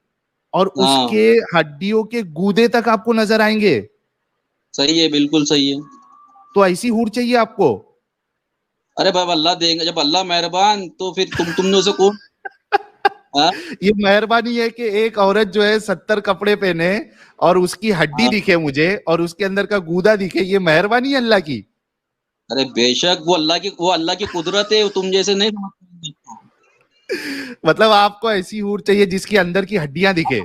और उसके हड्डियों के गूदे तक आपको नजर आएंगे। सही है, बिल्कुल सही है। तो ऐसी हूर चाहिए आपको? अरे भाई अल्लाह देंगे, जब अल्लाह मेहरबान तो फिर तुमने उसे कौन ये मेहरबानी है कि एक औरत जो है 70 कपड़े पहने और उसकी हड्डी दिखे मुझे और उसके अंदर का गूदा दिखे, ये मेहरबानी है अल्लाह की। अरे बेशक वो अल्लाह की कुदरत है, तुम जैसे नहीं समझते। मतलब आपको ऐसी हूर चाहिए जिसकी अंदर की हड्डियां दिखे।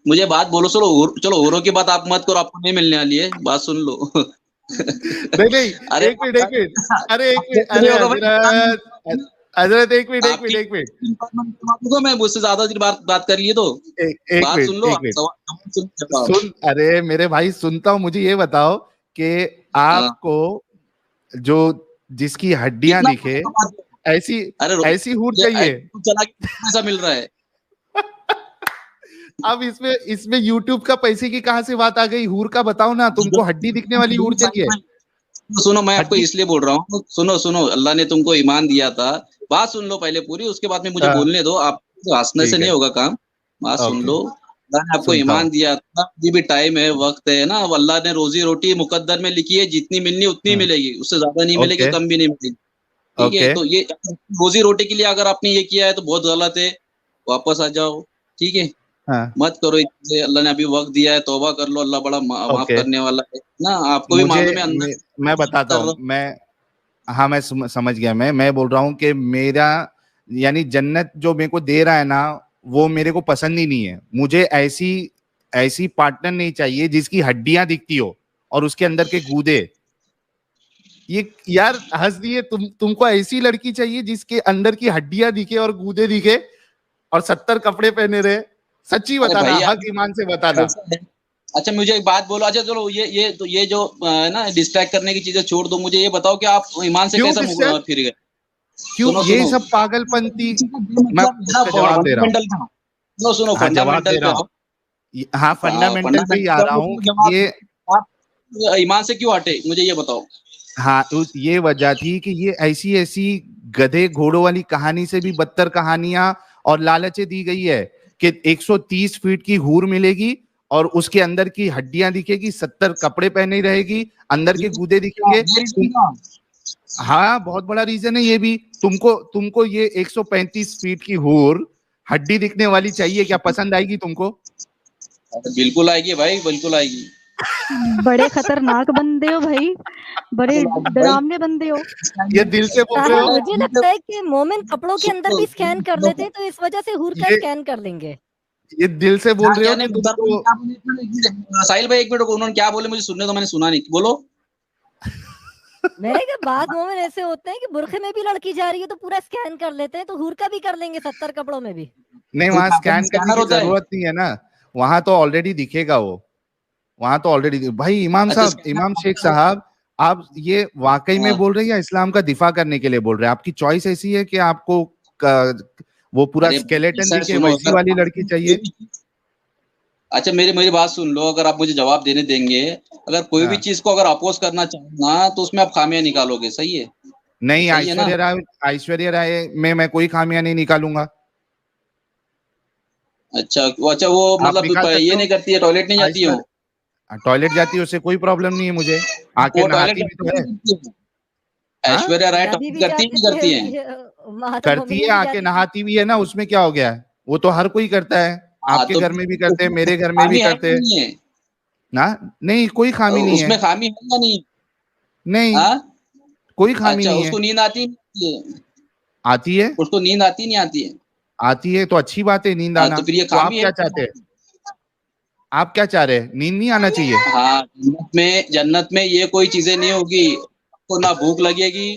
मुझे बात बोलो, चलो हूरों की बात आप मत करो, आपको नहीं मिलने वाली है, बात सुन लो। नहीं अरे एक मिनट, अरे एक मिनट, अरे हजरत एक मिनट, मैं मुझसे ज्यादा देर बात कर लिए तो बात सुन लो। सुन, अरे मेरे भाई सुनता हूँ, मुझे ये बताओ कि आपको जो जिसकी हड्डियां दिखे ऐसी हूर चाहिए? पैसा मिल रहा है। अब इसमें YouTube का पैसे की कहां से बात आ गई? हूर का बताओ ना, तुमको हड्डी दिखने वाली हूर चाहिए? सुनो, मैं आपको इसलिए बोल रहा हूँ, सुनो अल्लाह ने तुमको ईमान दिया था, बात सुन लो पहले पूरी, उसके बाद में मुझे बोलने दो। आप हंसने से नहीं होगा काम, बात सुन लो। अल्लाह ने आपको ईमान दिया था, अभी भी टाइम है, वक्त है ना। अल्लाह ने रोजी रोटी मुकद्दर में लिखी है, जितनी मिलनी उतनी मिलेगी, उससे ज्यादा नहीं मिलेगी, कम भी नहीं मिलेगी। ठीक है, तो ये रोजी रोटी के लिए अगर आपने ये किया है तो बहुत गलत है, वापस आ जाओ। ठीक है, मत करो, अल्लाह ने अभी वक्त दिया है, तौबा कर लो, अल्लाह बड़ा माफ करने वाला है ना। आपको भी मालूम है अंदर। मैं बताता हूँ, मैं समझ गया। मैं बोल रहा हूँ कि मेरा यानी जन्नत जो मेरे को दे रहा है ना, वो मेरे को पसंद ही नहीं है। मुझे ऐसी पार्टनर नहीं चाहिए जिसकी हड्डियां दिखती हो और उसके अंदर के गूदे। ये यार हंस दिए, तुमको ऐसी लड़की चाहिए जिसके अंदर की हड्डियां दिखे और गूदे दिखे और 70 कपड़े पहने रहे? सच्ची बताना, हक ईमान से बताना। अच्छा मुझे एक बात बोलो, अच्छा चलो ये जो ना डिस्ट्रैक्ट करने की चीजें छोड़ दो, मुझे ये बताओ कि आप ईमान से कैसा फिर गए? क्यों ये सब पागलपंती? मैं जवाब दे रहा हूँ। सुनो फंडामेंटल पे। हाँ, फंडामेंटल पे ही आ रहा हूँ। ये आप ईमान से क्यों हटे, मुझे ये बताओ। हाँ, तो ये वजह थी कि ये ऐसी गधे घोड़ों वाली कहानी से भी बदतर कहानियां और लालचें दी गई है कि 130 फीट की हूर मिलेगी और उसके अंदर की हड्डियां दिखेगी, 70 कपड़े पहने रहेगी, अंदर के गूदे दिखेंगे। हाँ, बहुत बड़ा रीजन है ये भी। तुमको ये 135 फीट की हूर हड्डी दिखने वाली चाहिए क्या? पसंद आएगी तुमको? बिल्कुल आएगी भाई, बिल्कुल आएगी। बड़े खतरनाक बंदे हो भाई, बड़े डरावने बंदे हो। ये दिल से बोल रहे हो? मुझे लगता है कि मोमिन कपड़ों के अंदर भी स्कैन कर लेते हैं, तो इस वजह से हूर का स्कैन कर लेंगे। ये दिल से बोल रहे हो कि तुमको? साहिल भाई एक मिनट, उन्होंने क्या बोले मुझे सुनने दो, मैंने सुना नहीं, बोलो। मैंने कहा बाद मोमिन ऐसे होते हैं कि बुरखे में भी लड़की जा रही है तो पूरा स्कैन कर लेते हैं, तो हूर का भी कर लेंगे 70 कपड़ों में भी। नहीं, वहां स्कैन करने की जरूरत नहीं है ना, वहां तो ऑलरेडी दिखेगा वो, वहां तो ऑलरेडी। भाई इमाम शेख साहब, आप ये वाकई में बोल रहे हैं या इस्लाम का दिफा करने के लिए बोल रहे हैं? आपकी चॉइस ऐसी है कि आपको वो पूरा स्केलेटन दिखे, वैसी वाली लड़की चाहिए? अच्छा मेरी बात सुन लो, अगर आप मुझे जवाब देने देंगे, अगर कोई भी चीज को अगर अपोज करना चाहूंगा तो उसमें आप खामियां निकालोगे, सही है? नहीं, ऐश्वर्या राय में मैं कोई खामियां नहीं निकालूंगा। अच्छा वो मतलब ये नहीं करती है, टॉयलेट नहीं जाती हो? टॉयलेट जाती है, उससे कोई प्रॉब्लम नहीं है मुझे, आके नहाती भी तो है। ऐश्वर्या राय करती है, आके नहाती भी है ना, उसमें क्या हो गया है? वो तो हर कोई करता है, आपके घर में भी करते हैं, मेरे घर में भी करते हैं ना। नहीं, कोई खामी नहीं है उसमें। खामी है या नहीं? नहीं, कोई खामी नहीं है। उसको नींद आती है? उसको नींद आती नहीं आती है? आती है तो अच्छी बात है नींद आना। तो फिर ये तो आप क्या चाहते हैं? आप क्या चाह रहे हैं? नींद नहीं आना चाहिए? हाँ, जन्नत में ये कोई चीजें नहीं होगी, आपको ना भूख लगेगी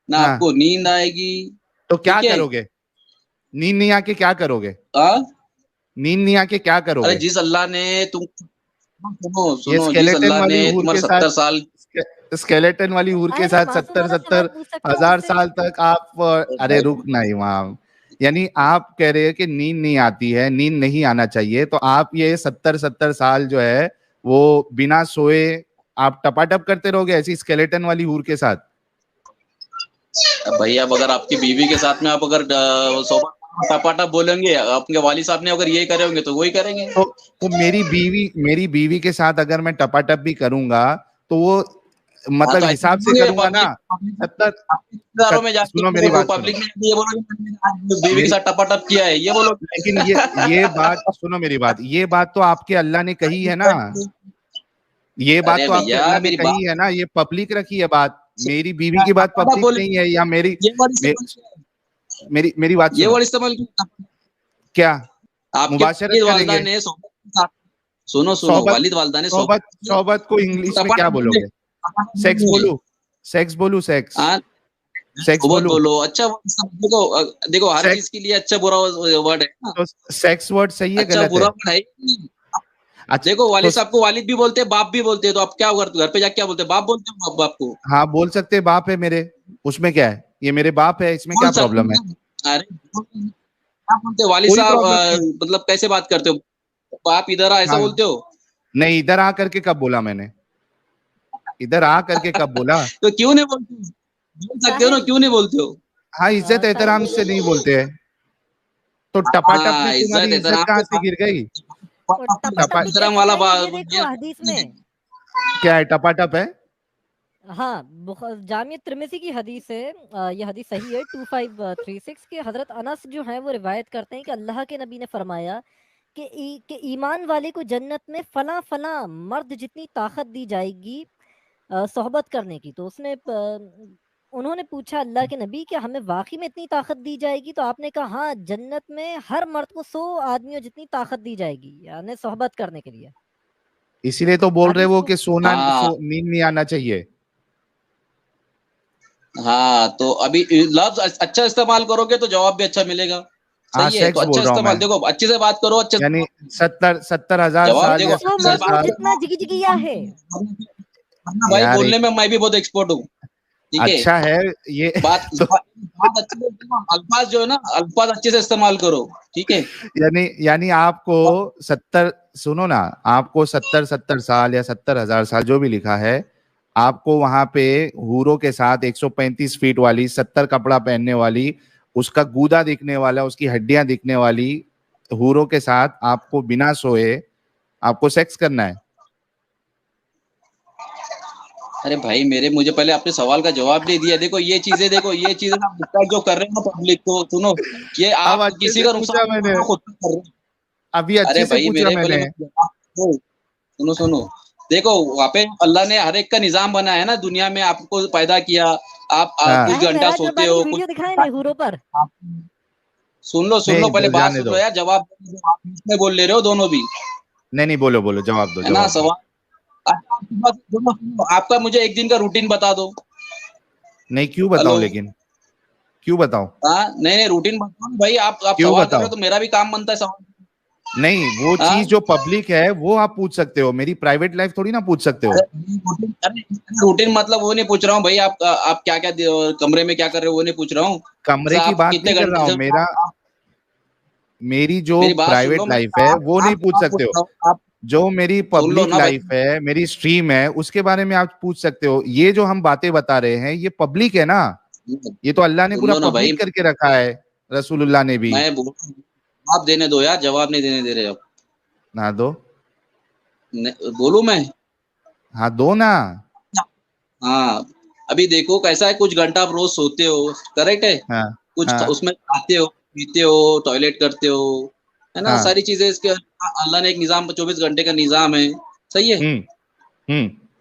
ना आपको नींद आएगी। तो क्या करोगे? नींद नहीं आके क्या करोगे? नींद नहीं आके क्या करोगे? अरे जिस अल्लाह ने सुनो जिस अल्लाह ने तुम्हारे 70 साल स्केलेटन वाली हूर के साथ 70,000 साल तक आप, अरे रुक ना इमाम, यानी आप कह रहे हैं कि नींद नहीं आती है, नींद नहीं आना चाहिए, तो आप ये 70 साल जो है वो बिना सोए आप टपाटप करते रहोगे ऐसी स्केलेटन वाली हूर के साथ? भैया अगर आपकी बीवी के साथ में आप अगर टपाटप बोलेंगे, आपके वाली साहब ने अगर यही करे होंगे तो वही करेंगे। तो मेरी बीवी के साथ अगर मैं टपाटप भी करूंगा तो वो मतलब तो हिसाब से करूंगा ना। 70 में जाके सुनो मेरी बात, पब्लिक में ये बोलो बीवी के साथ टपाटप किया है, ये बोलो। लेकिन ये बात सुनो मेरी बात, ये बात तो आपके अल्लाह ने कही है ना, ये बात तो आपके अल्लाह ने कही है ना, ये पब्लिक रखी है बात। मेरी बीवी की बात पब्लिक नहीं है, या मेरी बात ये वर्ड इस्तेमाल क्या मुबाशरत करेंगे? सुनो वालिद वालिदा ने सोहबत को इंग्लिश में क्या बोलोगे? सेक्स बोलूं? सेक्स बोलो। अच्छा देखो हर चीज के लिए अच्छा बुरा वर्ड है ना, तो सेक्स वर्ड सही है अच्छा बुरा वर्ड है? अच्छा देखो वालिद साहब को वालिद भी बोलते हैं, बाप भी बोलते हैं, तो आप क्या घर पे जाके क्या बोलते हैं? बाप बोलते हैं बाप को? हाँ बोल सकते हैं, बाप है मेरे, उसमें क्या है, ये मेरे बाप है, इसमें क्या प्रॉब्लम है? अरे क्या बोलते हो वालिद साहब, मतलब कैसे बात करते हो? बाप इधर आ ऐसा बोलते हो? नहीं, इधर आ करके कब बोला मैंने? इधर आ करके कब बोला? तो क्यों नहीं बोलते? बोल सकते हो ना, क्यों नहीं बोलते हो? हाँ इज्जत एहतराम से नहीं बोलते हैं तो टपाटप में तुम्हारी इज्जत कहाँ से गिर गई? टपाटप वाला हदीस में क्या है? टपाटप है? हाँ, जामिया तिर्मिज़ी की हदीस है, ये हदीस सही है 2536 के हजरत अनस जो है वो रिवायत करते हैं कि अल्लाह के नबी ने फरमाया कि ईमान वाले को जन्नत में फला फला मर्द जितनी ताकत दी जाएगी सोहबत करने की। तो उन्होंने पूछा अल्लाह के नबी क्या हमें वाकई में इतनी ताकत दी जाएगी? तो आपने कहा हाँ, जन्नत में हर मर्द को 100 आदमियों जितनी ताकत दी जाएगी, यानी सोहबत करने के लिए। इसीलिए तो बोल रहे वो कि नींद नहीं आना चाहिए। हाँ तो अभी लफ्ज अच्छा इस्तेमाल करोगे तो जवाब भी अच्छा मिलेगा। सही है, तो अच्छा इस्तेमाल, देखो अच्छे से बात करो, अच्छे यानी 70,000 साल जितना जिगजिगिया है भाई बोलने में मैं भी बहुत एक्सपर्ट हूँ। अच्छा है ये बात अच्छे से, अल्फाज जो है ना, अल्फाज अच्छे से इस्तेमाल करो, ठीक है? यानी आपको 70, सुनो ना, आपको 70 साल या 70,000 साल जो भी लिखा है, आपको वहां पे हूरों के साथ 135 फीट वाली 70 कपड़ा पहनने वाली, उसका गूदा दिखने वाला, उसकी हड्डियां दिखने वाली हूरों के साथ आपको बिना सोए आपको सेक्स करना है। अरे भाई मुझे पहले आपने सवाल का जवाब दे दिया। देखो ये चीजें आप जो कर रहे हो पब्लिक को, सुनो, ये आप किसी का नुकसान खुद कर रहे हो। अभी अच्छे से पूछा मैंने। सुनो, देखो वहाँ पे अल्लाह ने हर एक का निजाम बनाया है ना, दुनिया में आपको पैदा किया, आप कुछ घंटा सोते हो, वीडियो दिखाए हूरों पर। सुन लो पहले बात सुन लो यार, जवाब में बोल ले रहे हो दोनों भी। नहीं बोलो जवाब दो, है ना सवाल। आपका मुझे एक दिन का रूटीन बता दो। नहीं क्यों बताऊं, लेकिन क्यों बताऊं? नहीं रूटीन बताओ भाई, आप सवाल कर रहे हो तो मेरा भी काम बनता है सवाल। नहीं वो चीज जो पब्लिक है वो आप पूछ सकते हो, मेरी प्राइवेट लाइफ थोड़ी ना पूछ सकते हो। रूटीन मतलब वो नहीं पूछ रहा हूँ भाई, आप क्या कमरे में क्या कर रहे हो वो नहीं पूछ रहा हूँ। कमरे की बात नहीं कर रहा हूँ, मेरी जो प्राइवेट लाइफ है वो नहीं पूछ सकते हो। जो मेरी पब्लिक लाइफ है, मेरी स्ट्रीम है, उसके बारे में आप पूछ सकते हो। ये जो हम बातें बता रहे हैं ये पब्लिक है ना, ये तो अल्लाह ने पूरा पब्लिक करके रखा है, रसूलुल्लाह ने भी। आप देने दो यार, जवाब नहीं देने दे रहे आप। ना दो, बोलूं मैं? हाँ दो ना। हाँ अभी देखो कैसा है, कुछ घंटा आप रोज सोते हो, करेक्ट है? हाँ, कुछ हाँ, उसमें खाते हो, पीते हो, टॉयलेट करते हो, है ना? सारी चीजें इसके अल्लाह ने एक निजाम, 24 घंटे का निजाम है, सही है?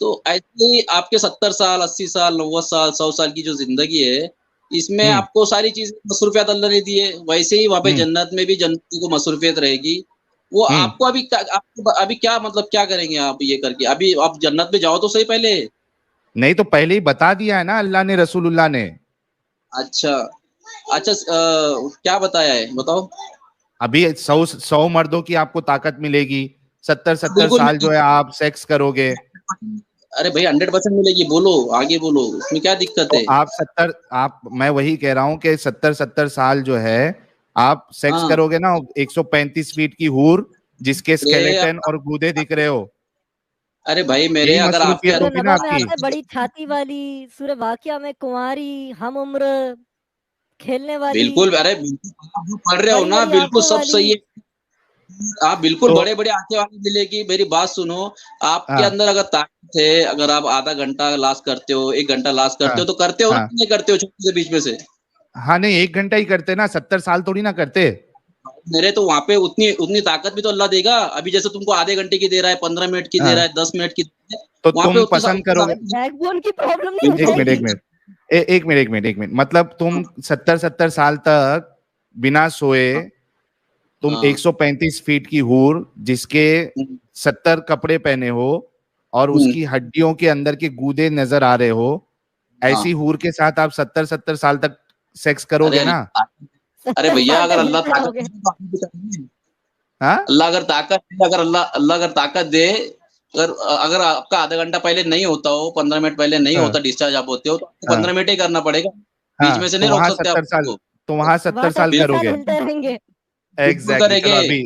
तो ऐसे ही आपके 70 साल, 80 साल, 90 साल, 100 साल की जो जिंदगी है, इसमें आपको सारी चीजें मसरूफियत अल्लाह ने दी है। वैसे ही वहां पे जन्नत में भी जन्नती को मसरूफियत रहेगी। वो आपको अभी क्या मतलब क्या करेंगे आप ये करके? अभी आप जन्नत में जाओ तो सही पहले। नहीं तो पहले ही बता दिया है ना अल्लाह ने, रसूलुल्लाह ने। अच्छा क्या बताया है बताओ? अभी 100 मर्दों की आपको ताकत मिलेगी, 70 साल जो है आप सेक्स करोगे। अरे भाई 100% मिलेगी, बोलो आगे बोलो, उसमें क्या दिक्कत है? मैं वही कह रहा हूँ कि 70 साल जो है आप सेक्स करोगे ना, 135 फीट की हूर जिसके स्केलेटन और गूदे दिख रहे हो। अरे भाई मेरे, अगर आपके होगी ना आपकी बड़ी छाती वाली, सूरह वाकिया में कुंवारी, हम उम्र, खेलने वाली, बिल्कुल, अरे बिल्कुल आप जो पढ़ रहे हो ना, बिल्कुल सब सही है, आप बिल्कुल बड़े बड़े आंखें वाली मिलेगी। मेरी बात सुनो, आपके अंदर अगर ताकत है, अगर आप आधा घंटा लास्ट करते हो, 1 घंटा लास्ट करते हो, तो करते हो ना, नहीं करते हो छोटे से बीच में से? हाँ नहीं, 1 घंटा ही करते ना, 70 साल थोड़ी ना करते। मेरे तो वहां पे उतनी ताकत भी तो अल्लाह देगा। अभी जैसे तुमको आधे घंटे की दे रहा है, 15 मिनट की दे रहा है, 10 मिनट की, तो तुम पसंद करोगे? बैकबोन की प्रॉब्लम नहीं एक मिनट, मतलब तुम 70 साल तक बिना सोए, तुम 135 फीट की हूर जिसके 70 कपड़े पहने हो और उसकी हड्डियों के अंदर के गूदे नजर आ रहे हो, ऐसी हूर के साथ आप 70 साल तक सेक्स करोगे ना? अरे भैया, अगर अल्लाह ताकत दे, अगर आपका आधा घंटा पहले नहीं होता हो, 15 मिनट पहले नहीं होता, डिस्चार्ज आप होते हो, तो 15 मिनट ही करना पड़ेगा, बीच में से नहीं रोक सकते आप। तो वहां 70 साल करोगे। एग्जैक्टली। चलो अभी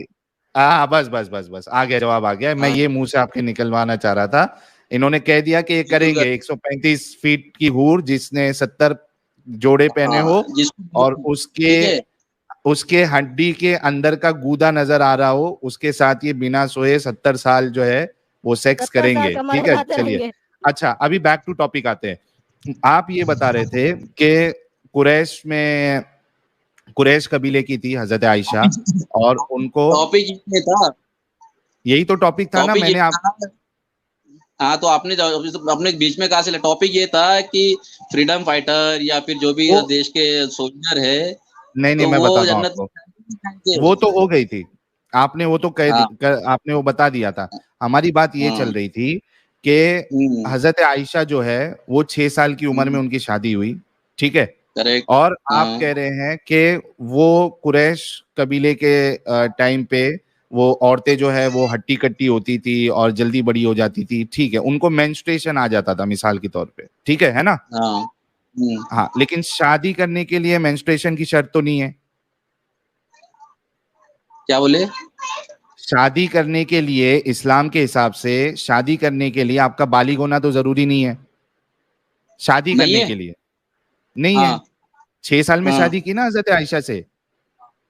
बस आ गया, जवाब आ गया। मैं ये मुंह से आपके निकलवाना चाह रहा था। इन्होंने कह दिया कि ये करेंगे 135 फीट की हूर जिसने 70 जोड़े पहने हो और उसके हड्डी के अंदर का गूदा नजर आ रहा हो, उसके साथ ये बिना सोए 70 साल जो है वो सेक्स करेंगे। ठीक है, चलिए। अच्छा, अभी बैक टू टॉपिक आते हैं। आप ये बता रहे थे कि कुरैश कबीले की थी हजरत आयशा, और उनको टॉपिक ये था, यही तो टॉपिक था ना। मैंने हाँ, तो आपने अपने बीच में कहा से टॉपिक ये था कि फ्रीडम फाइटर या फिर जो भी देश के सोल्जर है, नहीं, तो मैं बताता हूँ आपको। वो तो हो गई थी, आपने वो तो आपने वो बता दिया था। हमारी बात ये चल रही थी कि हजरत आयशा जो है वो 6 साल की उम्र में उनकी शादी हुई, ठीक है, और आप कह रहे हैं कि वो कुरैश कबीले के टाइम पे वो औरतें जो है वो हट्टी कट्टी होती थी और जल्दी बड़ी हो जाती थी, ठीक है, उनको मेंस्ट्रुएशन आ जाता था मिसाल के तौर पे, ठीक है ना? हाँ, लेकिन शादी करने के लिए मेंस्ट्रुएशन की शर्त तो नहीं है। क्या बोले? शादी करने के लिए इस्लाम के हिसाब से शादी करने के लिए आपका बालिग होना तो जरूरी नहीं है। शादी करने के लिए नहीं है। 6 साल में शादी की ना हजरत आयशा से,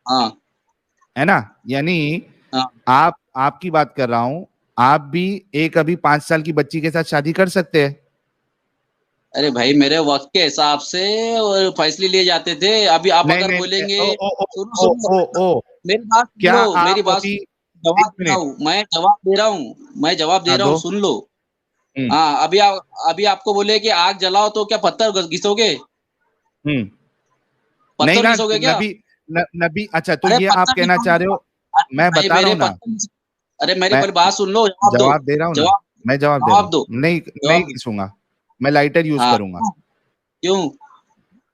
है ना? यानी आपकी बात कर रहा हूं, आप भी एक अभी 5 साल की बच्ची के साथ शादी कर सकते हैं। अरे भाई, मेरे वक्त के हिसाब से फैसले लिए जाते थे। अभी आप अगर बोलेंगे, मेरी बात जवाब दे रहा हूँ, मैं जवाब दे रहा हूँ, सुन लो। हाँ, अभी आपको बोले कि आग जलाओ तो क्या पत्थर घिसोगे? पत्थर घिसोगे क्या? नबी, अच्छा, तो ये आप कहना चाह रहे हो, मैं बता रहा हूँ ना। अरे मेरी पहले बात सुन लो, जवाब दे रहा हूँ ना, मैं जवाब दे रहा हूँ। नहीं घिसूंगा, मैं लाइटर यूज करूंगा। क्यों?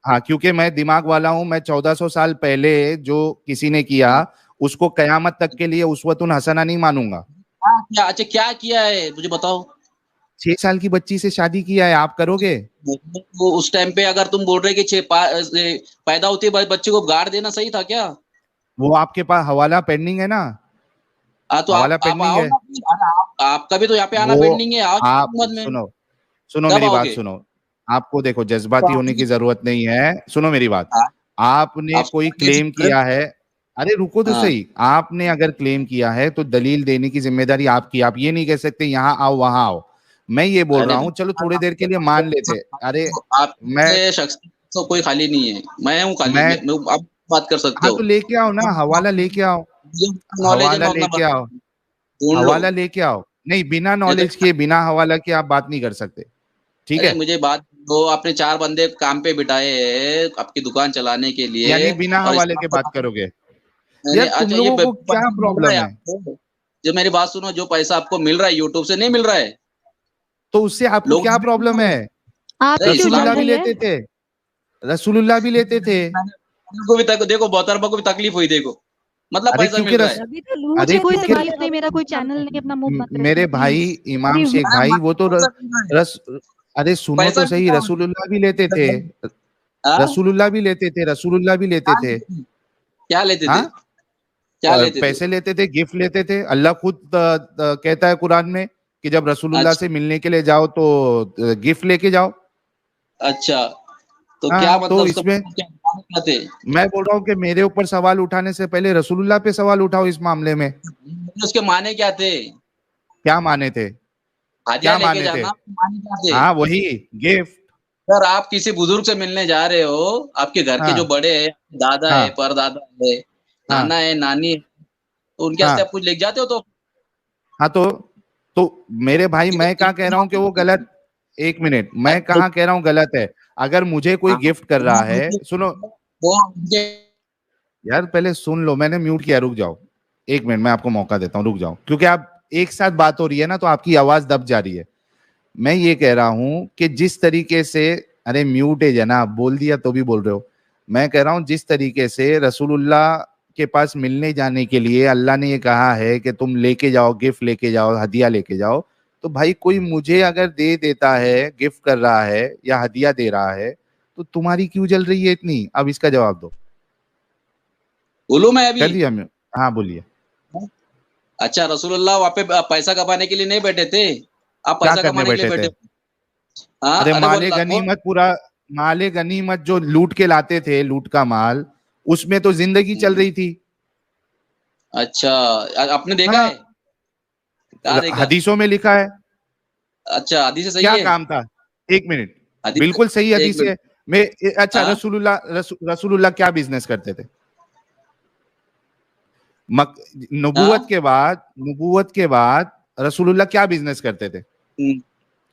हाँ, क्योंकि मैं दिमाग वाला हूं। मैं 1400 साल पहले जो किसी ने किया उसको कयामत तक के लिए उसवतुन हसना नहीं मानूंगा। अच्छा, क्या किया है मुझे बताओ? 6 साल की बच्ची से शादी किया है, आप करोगे? वो उस टाइम पे अगर तुम बोल रहे कि पैदा होते बच्चे को गाड़ देना सही था क्या? वो आपके पास हवाला पेंडिंग है ना? तो हवाला पेंडिंग है। आपका भी तो यहाँ पे आना पेंडिंग है। आप सुनो मेरी बात सुनो। आपको देखो जज्बाती होने की जरूरत नहीं है, सुनो मेरी बात। आपने कोई क्लेम किया है, अरे रुको तो सही। आपने अगर क्लेम किया है तो दलील देने की जिम्मेदारी आपकी। आप ये नहीं कह सकते यहाँ आओ वहां आओ। मैं ये बोल रहा हूँ, चलो थोड़ी देर के लिए मान लेते। अरे मैं शख्स तो कोई खाली नहीं है, मैं हूँ खाली। आप बात कर सकते हो। तो लेके आओ ना, हवाला लेके आओ, हवाला लेके आओ, हवाला लेके आओ। नहीं, बिना नॉलेज के, बिना हवाला के आप बात नहीं कर सकते, ठीक है? मुझे बात दो। आपने 4 बंदे काम पे बिठाए हैं आपकी दुकान चलाने के लिए, यानी बिना हवाले के बात करोगे? यार तुम लोगों को क्या प्रॉब्लम है? जो मेरी बात सुनो, जो पैसा आपको मिल रहा है यूट्यूब से नहीं मिल रहा है, तो उससे आपको क्या प्रॉब्लम है? रसूलुल्लाह भी लेते थे, रसूलुल्लाह भी लेते थे। देखो मोहतरमा को भी तकलीफ हुई, देखो मतलब पैसा मिल रहा है। अरे कोई तकलीफ नहीं, मेरा कोई चैनल नहीं, अपना मुंह मत मेरे भाई इमाम शेख भाई, वो तो अरे सुनो तो सही, रसूलुल्लाह भी लेते थे, रसूलुल्लाह भी लेते थे, रसूलुल्लाह भी लेते थे। क्या लेते थे? क्या लेते पैसे लेते थे, गिफ्ट लेते थे। अल्लाह खुद कहता है कुरान में कि जब रसूलुल्लाह से मिलने के लिए जाओ तो गिफ्ट लेके जाओ। अच्छा, तो क्या मतलब तो इसमें क्या थे? मैं बोल रहा हूँ कि मेरे ऊपर सवाल उठाने से पहले रसूलुल्लाह पे सवाल उठाओ इस मामले में। उसके माने क्या थे? क्या माने थे? क्या माने थे? माने क्या थे? हाँ वही गिफ्ट। सर आप किसी बुजुर्ग से मिलने जा रहे हो, आपके घर के जो बड़े हैं, दादा है, परदादा है, नाना है, नानी है, तो उनके वास्ते आप कुछ लेके जाते हो तो? हाँ तो मेरे भाई मैं कहाँ कह रहा हूँ कि वो गलत, एक मिनट, मैं कहाँ कह रहा हूँ गलत है। अगर मुझे कोई गिफ्ट कर रहा है, सुनो यार पहले सुन लो, मैंने म्यूट किया, रुक जाओ एक मिनट, मैं आपको मौका देता हूँ, रुक जाओ, क्योंकि आप एक साथ बात हो रही है ना तो आपकी आवाज दब जा रही है। मैं ये कह रहा हूं कि जिस तरीके से, अरे म्यूट है जनाब, बोल दिया तो भी बोल रहे हो। मैं कह रहा हूं जिस तरीके से रसूलुल्लाह के पास मिलने जाने के लिए अल्लाह ने ये कहा है कि तुम लेके जाओ, गिफ्ट लेके जाओ, हदिया लेके जाओ, तो भाई कोई मुझे अगर दे देता है, गिफ्ट कर रहा है या हदिया दे रहा है, तो तुम्हारी क्यों जल रही है इतनी? अब इसका जवाब दो। बोलूं मैं अभी? कर दिया मैं, हाँ बोलिए। अच्छा, रसूलुल्लाह वहाँ पे पैसा कमाने के लिए नहीं बैठे थे, आप पैसा कमाने के लिए बैठे थे? अरे माले गनीमत, पूरा माले गनीमत जो लूट के लाते थे, लूट का माल, उसमें तो जिंदगी चल रही थी। अच्छा, आपने देखा है? क्या देखा? हदीसों में लिखा है। अच्छा, हदीस सही क्या है? काम था? एक मिनट, बिल्कुल सही हदीस है। मैं अच्छा, रसूलुल्लाह क्या बिजनेस करते थे? नबूवत के बाद रसूलुल्लाह क्या बिजनेस करते थे?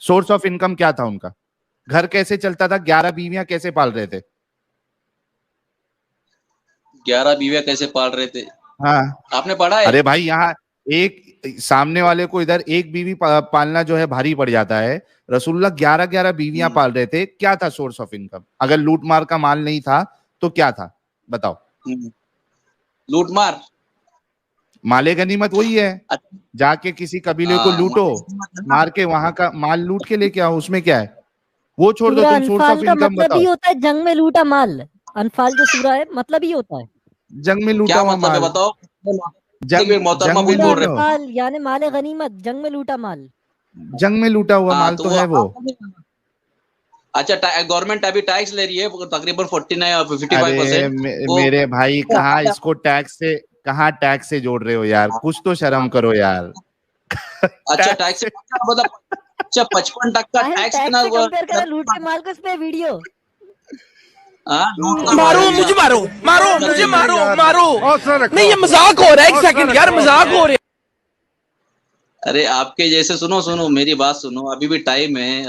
सोर्स ऑफ इनकम क्या था उनका? घर कैसे चलता था? 11 बीवियां कैसे पाल रहे थे? 11 बीवियां कैसे पाल रहे थे? हाँ, आपने पढ़ा है? अरे भाई यहाँ एक सामने वाले को इधर एक बीवी पालना जो है भारी पड़ जाता है। रसूलुल्लाह 11 बीवियां पाल रहे थे। क्या था सोर्स ऑफ इनकम? अगर लूटमार का माल नहीं था तो क्या था, बताओ? लूटमार, माले गनीमत वही है, जाके किसी कबीले को लूटो, मार के वहां का माल लूट के लेके आओ, उसमें क्या है? वो छोड़ दो, तुम सोर्स ऑफ इनकम बताओ। ही होता है जंग में लूटा माल। अनफाल जो सूरा है मतलब ही होता है जंग में लूटा हुआ माल। बताओ। जंग में लूटा, यानी माले गनीमत, जंग में लूटा माल। जंग में लूटा हुआ माल तो है वो। अच्छा, गवर्नमेंट अभी टैक्स ले रही है तकरीबन 49 और 55%। मेरे भाई कहाँ इसको टैक्स से जोड़ रहे हो यार? कुछ तो शर्म करो यार। अच्छा, टैक्स मतलब अच्छा 55% टैक्स ना लूट के माल को इस पे वीडियो। मारो मुझे, मारो मुझे, मारो नहीं, ये मजाक हो रहा है। एक सेकंड यार, मजाक हो रहा है। अरे आपके जैसे सुनो मेरी बात सुनो, अभी भी टाइम है।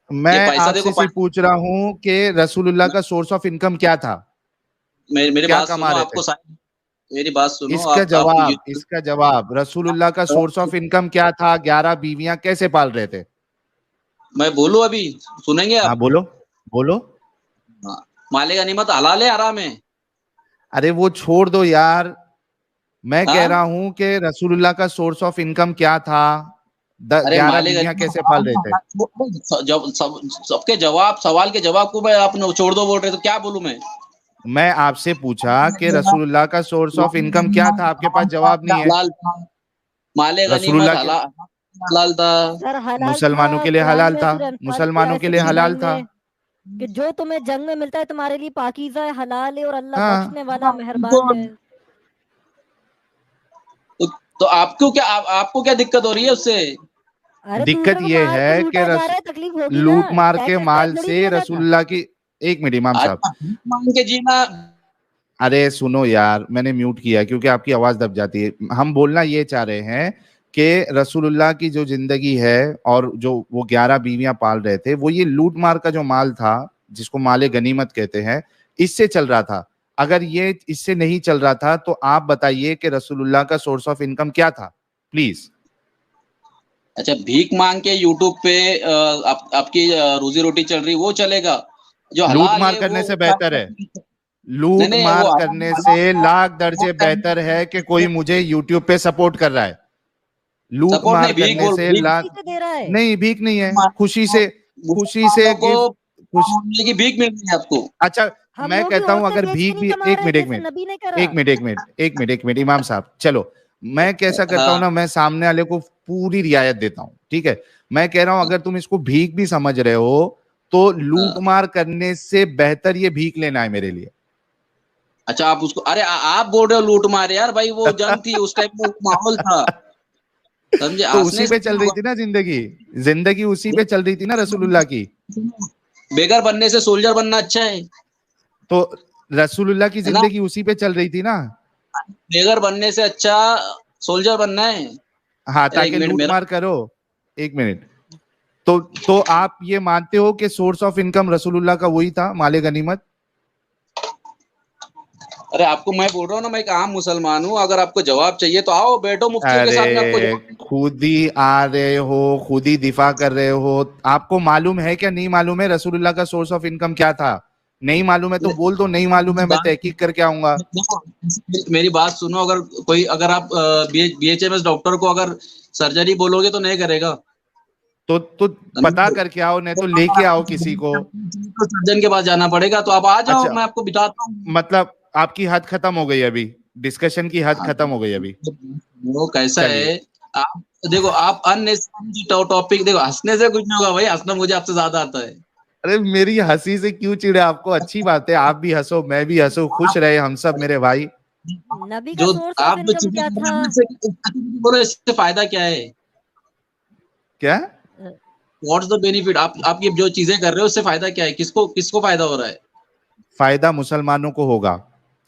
मैं आपसे सिर्फ पूछ रहा हूँ कि रसूलुल्लाह का सोर्स ऑफ इनकम क्या था? मेरी बात सुनो, आपको मेरी बात सुनो। इसका जवाब रसूलुल्लाह का सोर्स ऑफ इनकम क्या था? 11 बीवियां कैसे पाल रहे थे? मैं बोलूं अभी, सुनेंगे आप? हाँ बोलो। माले गनीमत हलाल है हराम है? अरे वो छोड़ दो यार, मैं कह रहा हूँ कि रसूलुल्लाह का सोर्स ऑफ इनकम क्या था? 11 बीवियां कैसे पाल रहे थे? सबके जवाब, सवाल के जवाब को मैं आपने छोड़ दो बोल रहे तो क्या बोलूं मैं आपसे पूछा कि रसूलुल्लाह का सोर्स ऑफ इनकम क्या था, आपके पास जवाब नहीं है। माले गनीमत हलाल था, मुसलमानों के लिए हलाल था, मुसलमानों के लिए हलाल था कि जो तुम्हें जंग में मिलता है तुम्हारे लिए पाकीज़ा है, हलाल है और अल्लाह बख्शने वाला मेहरबान है। तो आपको क्या दिक्कत हो रही है उससे? दिक्कत ये है कि लूट मार के माल से रसूलुल्लाह की, एक मिनट इमाम साहब, अरे सुनो यार, मैंने म्यूट किया क्योंकि आपकी आवाज दब जाती है। हम बोलना ये चाह रहे हैं कि रसूलुल्लाह की जो जिंदगी है और जो वो 11 बीवियां पाल रहे थे, वो ये लूट मार का जो माल था जिसको माले गनीमत कहते हैं, इससे चल रहा था। अगर ये इससे नहीं चल रहा था तो आप बताइए कि रसूलुल्लाह का सोर्स ऑफ इनकम क्या था, प्लीज। अच्छा, भीख मांग के यूट्यूब पे आपकी रोजी रोटी चल रही, वो चलेगा? जो लूट मार करने से बेहतर है, लूट मार करने से लाख दर्जे बेहतर है कि कोई मुझे यूट्यूब पे सपोर्ट कर रहा है। लूट मार करने से लाख नहीं, भीख नहीं है, खुशी से भीख मिल रही है आपको। अच्छा, मैं कहता हूं अगर भीख भी, एक मिनट इमाम साहब, चलो मैं कैसा करता हूँ ना, मैं सामने वाले को पूरी रियायत देता हूँ, ठीक है। मैं कह रहा हूँ अगर तुम इसको भीख भी समझ रहे हो तो लूट मार करने से बेहतर ये भीख लेना है मेरे लिए। अच्छा आप उसको, अरे आप बोल रहे हो लूट मारे, यार भाई वो जंग थी उस टाइप में, माहौल था, समझे। तो उसी पे चल रही थी ना जिंदगी, जिंदगी उसी पे चल रही थी ना रसूलुल्लाह की। बेगर बनने से सोल्जर बनना अच्छा है, तो रसूलुल्लाह की जिंदगी उसी पे चल रही थी ना। बेगर बनने से अच्छा सोल्जर बनना है। हाँ, ताकि लूट मार करो। एक मिनट, तो आप ये मानते हो कि सोर्स ऑफ इनकम रसूलुल्लाह का वही था, माले गनीमत? अरे आपको मैं बोल रहा हूँ ना, मैं एक आम मुसलमान हूँ, अगर आपको जवाब चाहिए तो आओ बैठो मुफ्ती के सामने, आपको खुद ही आ रहे हो, खुद ही दिफा कर रहे हो। आपको मालूम है क्या नहीं मालूम है रसूलुल्लाह का सोर्स ऑफ इनकम क्या था? नहीं मालूम है तो बोल दो नहीं मालूम है, मैं तहकीक करके आऊंगा। मेरी बात सुनो, अगर आप BHMS डॉक्टर को अगर सर्जरी बोलोगे तो नहीं करेगा, तो पता करके आओ, नहीं तो लेके आओ किसी को, तो सर्जन के पास जाना पड़ेगा। तो आप आ जाओ, मैं आपको बिठाता हूँ। मतलब आपकी हद खत्म हो गई अभी, डिस्कशन की हद खत्म हो गई अभी। वो कैसा है, आप देखो, आप अननेसेसरी टॉपिक, देखो हंसने से कुछ नहीं होगा भाई, हंसना मुझे आपसे ज्यादा आता है। अरे मेरी हंसी से क्यों चिढ़े? आपको अच्छी बात है, आप भी हंसो मैं भी हंसो, खुश रहे हम सब मेरे भाई। नबी का सोर्स ऑफ इनकम क्या था? बोलो इससे फायदा क्या है? क्या? What's the benefit? आप ये जो चीजें कर रहे हो उससे फायदा क्या है? किसको फायदा हो रहा है? फायदा मुसलमानों को होगा,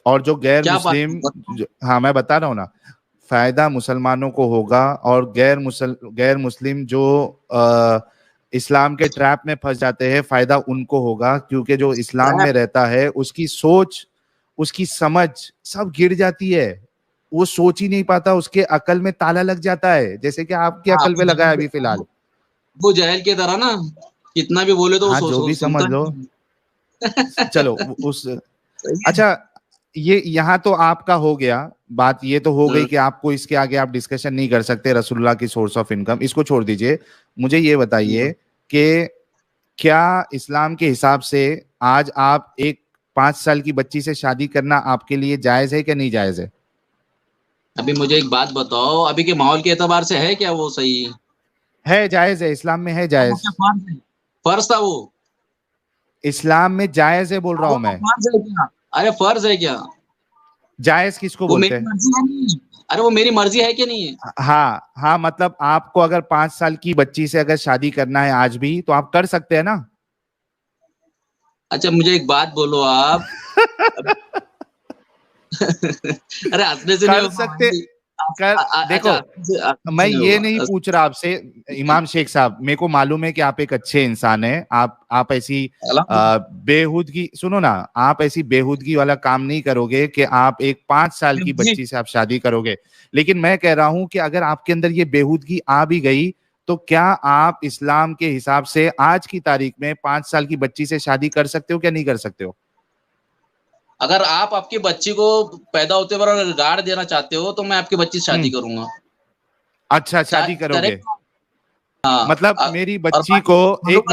और जो गैर मुस्लिम, हाँ मैं बता रहा हूँ ना, फायदा मुसलमानों को होगा, और गैर मुस्लिम जो इस्लाम के ट्रैप में फंस जाते हैं, फायदा उनको होगा, क्योंकि जो इस्लाम में रहता है उसकी सोच, उसकी समझ सब गिर जाती है, वो सोच ही नहीं पाता, उसके अकल में ताला लग जाता है, जैसे कि आपकी अकल में लगा है अभी फिलहाल। वो जहल की तरह ना, कितना भी बोले तो हाँ, जो भी समझ लो। चलो अच्छा, ये यहाँ तो आपका हो गया बात, ये तो हो गई कि आपको इसके आगे आप डिस्कशन नहीं कर सकते रसूलुल्लाह की सोर्स ऑफ इनकम, इसको छोड़ दीजिए। मुझे ये बताइए कि क्या इस्लाम के हिसाब से आज आप एक 5 साल की बच्ची से शादी करना आपके लिए जायज है क्या नहीं जायज है? अभी मुझे एक बात बताओ, अभी के माहौल के एतबार से है क्या वो सही है? जायज है, इस्लाम में है जायज। फर्ज था वो, इस्लाम में जायज है बोल रहा हूं मैं। अरे फर्ज है क्या? जायज किसको बोलते हैं? अरे वो मेरी मर्जी है कि नहीं है? हाँ हाँ, मतलब आपको अगर 5 साल की बच्ची से अगर शादी करना है आज भी तो आप कर सकते हैं ना? अच्छा मुझे एक बात बोलो आप अरे हंसने से कर सकते देखो, मैं ये नहीं पूछ रहा आपसे इमाम शेख साहब, मेरे को मालूम है कि आप एक अच्छे इंसान हैं, आप ऐसी बेहुदगी, सुनो ना, आप ऐसी बेहुदगी वाला काम नहीं करोगे कि आप एक 5 साल की बच्ची से आप शादी करोगे। लेकिन मैं कह रहा हूं कि अगर आपके अंदर ये बेहुदगी आ भी गई तो क्या आप इस्लाम के हिसाब से आज की तारीख में 5 साल की बच्ची से शादी कर सकते हो क्या नहीं कर सकते हो? अगर आप आपकी बच्ची को पैदा होते पर अगर गाड़ देना चाहते हो तो मैं आपकी बच्ची से शादी करूंगा। अच्छा, शादी करोगे? हाँ, मतलब मेरी बच्ची को एक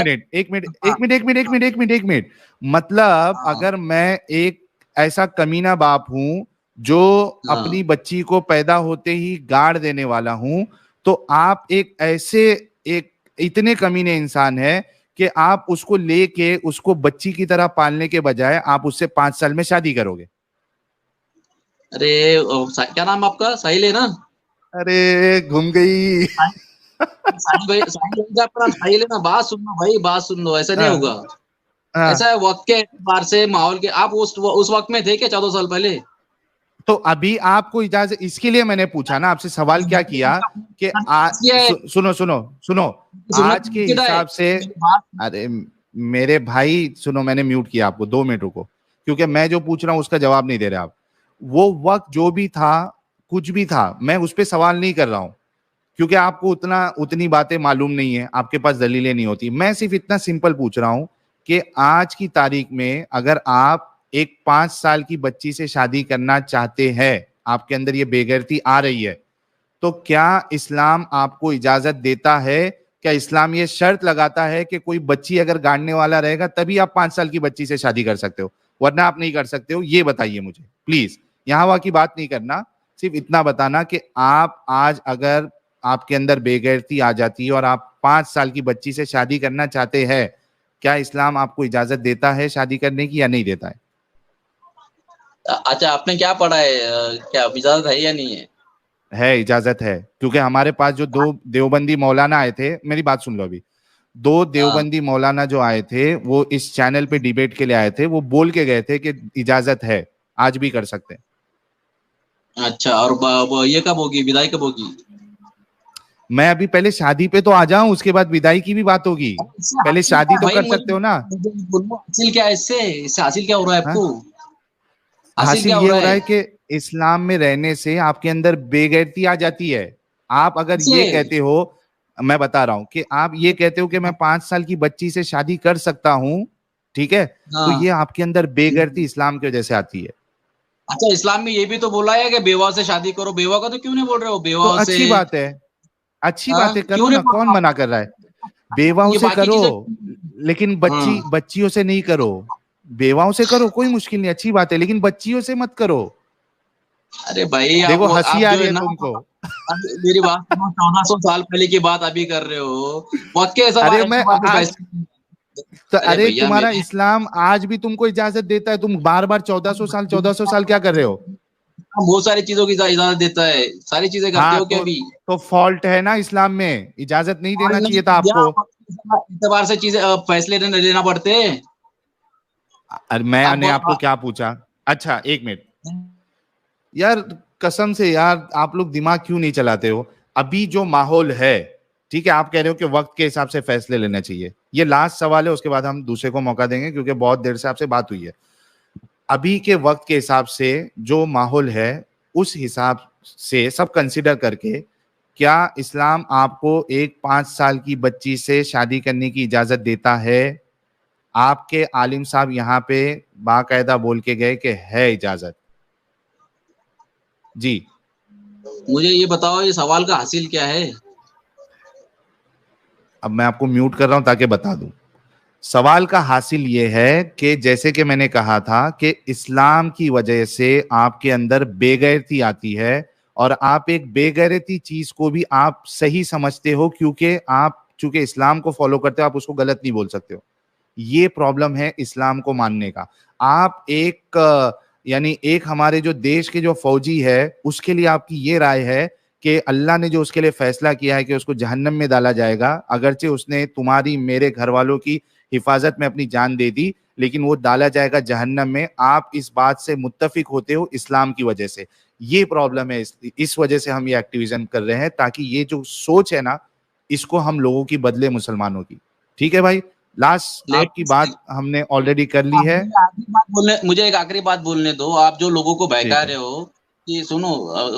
मिनट, मतलब अगर मैं एक ऐसा कमीना बाप हूं जो अपनी बच्ची को पैदा होते ही गाड़ देने वाला हूं, तो आप एक ऐसे एक इतने कमीने इंसान है कि आप उसको लेके उसको बच्ची की तरह पालने के बजाय आप उससे 5 साल में शादी करोगे। अरे क्या नाम आपका? साहिल है ना? अरे घूम गई साहिल है ना? बात सुन लो भाई, बात सुन लो, ऐसा नहीं होगा। ऐसा है वक्त के एतबार से, माहौल के, आप उस वक्त में थे क्या 14 साल पहले? तो अभी आपको इजाजत, इसके लिए मैंने पूछा ना आपसे, सवाल क्या किया कि सुनो आज के हिसाब से, अरे मेरे भाई सुनो, मैंने म्यूट किया आपको, 2 मिनट रुको, क्योंकि मैं जो पूछ रहा हूं उसका जवाब नहीं दे रहे आप। वो वक्त जो भी था, कुछ भी था, मैं उस पर सवाल नहीं कर रहा हूं, क्योंकि आपको उतनी बातें मालूम नहीं है, आपके पास दलीलें नहीं होती। मैं सिर्फ इतना सिंपल पूछ रहा हूं कि आज की तारीख में अगर आप एक 5 साल की बच्ची से शादी करना चाहते हैं, आपके अंदर ये बेगैरती आ रही है, तो क्या इस्लाम आपको इजाजत देता है? क्या इस्लाम ये शर्त लगाता है कि कोई बच्ची अगर गाड़ने वाला रहेगा तभी आप 5 साल की बच्ची से शादी कर सकते हो, वरना आप नहीं कर सकते हो? ये बताइए मुझे प्लीज, यहां वहां की बात नहीं करना, सिर्फ इतना बताना कि आप आज अगर आपके अंदर बेगैरती आ जाती है और आप 5 साल की बच्ची से शादी करना चाहते हैं, क्या इस्लाम आपको इजाजत देता है शादी करने की या नहीं देता है? अच्छा, आपने क्या पढ़ा है, क्या इजाजत है या नहीं है? है, इजाजत है, क्योंकि हमारे पास जो 2 देवबंदी मौलाना आए थे, मेरी बात सुन लो अभी, 2 देवबंदी मौलाना जो आए थे वो इस चैनल पे डिबेट के लिए आए थे, वो बोल के गए थे कि इजाजत है, आज भी कर सकते हैं। अच्छा, और ये कब होगी, विदाई कब होगी? मैं अभी पहले शादी पे तो आ जाऊं, उसके बाद विदाई की भी बात होगी। पहले शादी तो कर सकते हो ना। हासिल क्या है इससे हासिल क्या हो रहा है आपको? हासिल ये हो रहा है कि इस्लाम में रहने से आपके अंदर बेगैरती आ जाती है। आप अगर ये कहते हो, मैं बता रहा हूं कि आप ये कहते हो कि मैं 5 साल की बच्ची से शादी कर सकता हूं, ठीक है, तो ये आपके अंदर बेगैरती इस्लाम की वजह से आती है। अच्छा, इस्लाम में ये भी तो बोला है कि बेवा से शादी करो। बेवा का तो क्यों नहीं बोल रहे हो? बेवा तो अच्छी बात है, अच्छी बात है, करो ना, कौन मना कर रहा है? बेवाओं से करो, लेकिन बच्चियों से नहीं करो। बेवाओं से करो, कोई मुश्किल नहीं, अच्छी बात है, लेकिन बच्चियों से मत करो। अरे भाई, देखो हंसी आ रही है तुमको। मेरी बात 1400 साल पहले की बात अभी कर रहे हो। अरे मैं तो अरे तुम्हारा इस्लाम आज भी तुमको इजाजत देता है, तुम बार बार 1400 साल क्या कर रहे हो? बहुत सारी चीजों की इजाजत देता है, सारी चीजें करते हो क्या अभी? तो फॉल्ट है ना इस्लाम में, इजाजत नहीं देना चाहिए था आपको। एतबार से चीजें फैसले लेना पड़ते। अरे मैंने आपको क्या पूछा? अच्छा एक मिनट यार, कसम से यार, आप लोग दिमाग क्यों नहीं चलाते हो? अभी जो माहौल है, ठीक है, आप कह रहे हो कि वक्त के हिसाब से फैसले लेना चाहिए। ये लास्ट सवाल है, उसके बाद हम दूसरे को मौका देंगे, क्योंकि बहुत देर से आपसे बात हुई है। अभी के वक्त के हिसाब से जो माहौल है, उस हिसाब से सब कंसिडर करके, क्या इस्लाम आपको एक 5 साल की बच्ची से शादी करने की इजाजत देता है? आपके आलिम साहब यहाँ पे बाकायदा बोल के गए कि है इजाजत। जी, मुझे ये बताओ, ये सवाल का हासिल क्या है? अब मैं आपको म्यूट कर रहा हूं ताकि बता दूं। सवाल का हासिल ये है कि जैसे कि मैंने कहा था कि इस्लाम की वजह से आपके अंदर बेगैरती आती है, और आप एक बेगैरती चीज को भी आप सही समझते हो, क्योंकि आप चूंकि इस्लाम को फॉलो करते हो, आप उसको गलत नहीं बोल सकते हो। ये प्रॉब्लम है इस्लाम को मानने का। आप यानी एक हमारे जो देश के जो फौजी है, उसके लिए आपकी ये राय है कि अल्लाह ने जो उसके लिए फैसला किया है कि उसको जहन्नम में डाला जाएगा, अगरचे उसने तुम्हारी मेरे घर वालों की हिफाजत में अपनी जान दे दी, लेकिन वो डाला जाएगा जहन्नम में, आप इस बात से मुत्तफिक होते हो इस्लाम की वजह से। ये प्रॉब्लम है, इस वजह से हम ये एक्टिविज्म कर रहे हैं, ताकि ये जो सोच है ना, इसको हम लोगों की बदले मुसलमानों की। ठीक है भाई, लास्ट आपकी बात हमने ऑलरेडी कर ली है। मुझे एक आखिरी बात बोलने दो। आप जो लोगों को बहका रहे हो कि सुनो,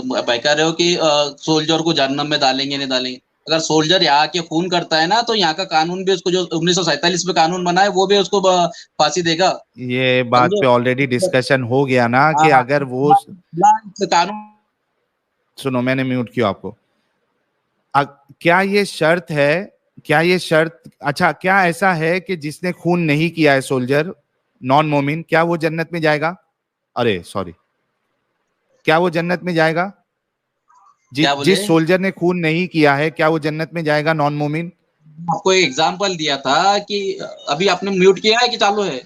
बहका रहे हो कि सोल्जर को जहन्नम में डालेंगे, नहीं डालेंगे। अगर सोल्जर यहाँ के खून करता है ना, तो यहाँ का कानून भी उसको, जो 1947 में कानून बना है, वो भी उसको फांसी देगा। ये बात पे ऑलरेडी डिस्कशन हो गया ना कि अगर वो कानून, सुनो, मैंने म्यूट किया आपको। क्या ये शर्त है, क्या ये शर्त, अच्छा क्या ऐसा है कि जिसने खून नहीं किया है, सोल्जर नॉन मोमिन, क्या वो जन्नत में जाएगा? अरे सॉरी, क्या वो जन्नत में जाएगा? जिस सोल्जर ने खून नहीं किया है, क्या वो जन्नत में जाएगा, नॉन मोमिन? आपको एक एग्जांपल दिया था कि अभी आपने म्यूट किया है कि चालू है?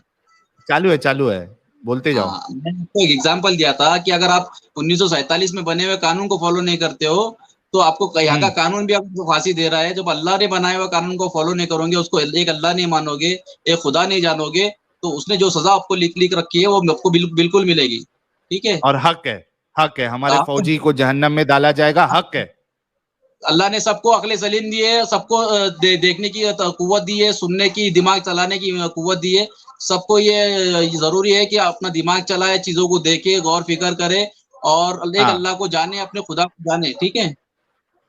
चालू है, बोलते जाओ। मैंने आपको एक एग्जांपल दिया था कि अगर आप 1947 में बने हुए कानून को फॉलो नहीं करते हो, तो आपको यहाँ का कानून भी आपको फांसी दे रहा है। जब अल्लाह ने बनाए हुए कानून को फॉलो नहीं करोगे, उसको एक अल्लाह नहीं मानोगे, एक खुदा नहीं जानोगे, तो उसने जो सजा आपको लिख रखी है, वो आपको बिल्कुल मिलेगी। ठीक है, और हक है हमारे फौजी को जहन्नम में डाला जाएगा, हक है। अल्लाह ने सबको अक्ल सलीम दी है, सबको देखने की कुव्वत दी है, सुनने की, दिमाग चलाने की कुव्वत दी है। सबको ये जरूरी है कि अपना दिमाग चलाए, चीजों को देखे, गौर फिकर करे, और एक अल्लाह को जाने, अपने खुदा को जाने। ठीक है,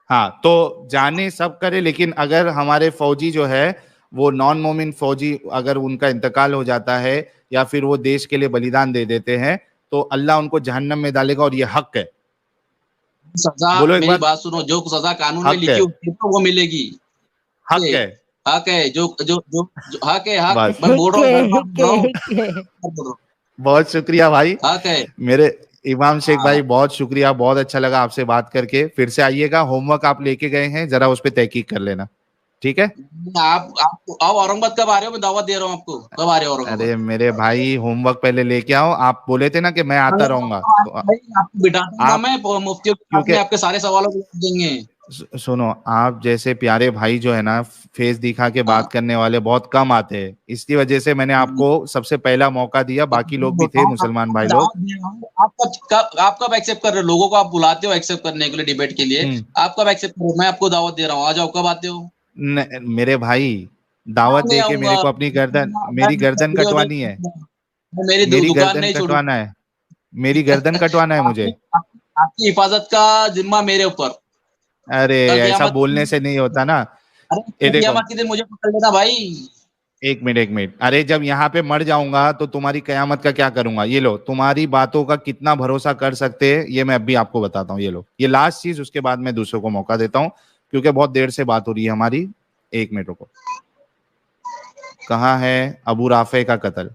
हाँ, तो जाने सब करे, लेकिन अगर हमारे फौजी जो है वो नॉन मोमिन फौजी, अगर उनका इंतकाल हो जाता है या फिर वो देश के लिए बलिदान दे देते हैं, तो अल्लाह उनको जहन्नम में डालेगा, और ये हक है। सजा, मेरी बात सुनो, जो सजा कानून में लिखी होती है तो वो मिलेगी। हक है, हक है, जो हक है, हक मैं बोल रहा हूँ। बहुत शुक्रिया भाई, हक है। इमाम शेख भाई बहुत शुक्रिया, बहुत अच्छा लगा आपसे बात करके। फिर से आइएगा, होमवर्क आप लेके गए हैं, जरा उस पर तहकीक कर लेना, ठीक है? आप औरंगाबाद कब आ रहे हो? मैं दावत दे रहा हूँ आपको, कब आ रहे हो औरंगाबाद? अरे मेरे भाई होमवर्क पहले लेके आओ, आप बोले थे ना कि मैं आता रहूंगा, तो आपको बिठा दूंगा मैं मुफ्तियों के साथ में, आपके सारे सवालों को देंगे। सुनो, आप जैसे प्यारे भाई जो है ना, फेस दिखा के बात करने वाले बहुत कम आते हैं, इसकी वजह से मैंने आपको सबसे पहला मौका दिया। बाकी लोग भी थे मुसलमान भाई लोग। आप कब एक्सेप्ट कर रहे हो? लोगों को आप बुलाते हो एक्सेप्ट करने के लिए, डिबेट के लिए, आप कब एक्सेप्ट कर रहे हो? मैं आपको दावत दे रहा हूँ, आ जाओ, कब आते हो? मेरे भाई दावत दे के मेरे को अपनी मेरी गर्दन कटवानी है, मेरी दुकान नहीं कटवाना है, मेरी गर्दन कटवाना है मुझे। आपकी हिफाजत का जिम्मा मेरे ऊपर। अरे ऐसा बोलने से नहीं होता ना। अरे क़यामत के दिन मुझे पकड़ लेना भाई। एक मिनट, अरे जब यहाँ पे मर जाऊंगा तो तुम्हारी कयामत का क्या करूंगा? ये लो, तुम्हारी बातों का कितना भरोसा कर सकते हैं ये मैं अभी आपको बताता हूँ। ये लो, ये लास्ट चीज, उसके बाद मैं दूसरों को मौका देता हूँ, क्योंकि बहुत देर से बात हो रही है हमारी। एक मिनट रुको। कहाँ है अबू राफे का कत्ल?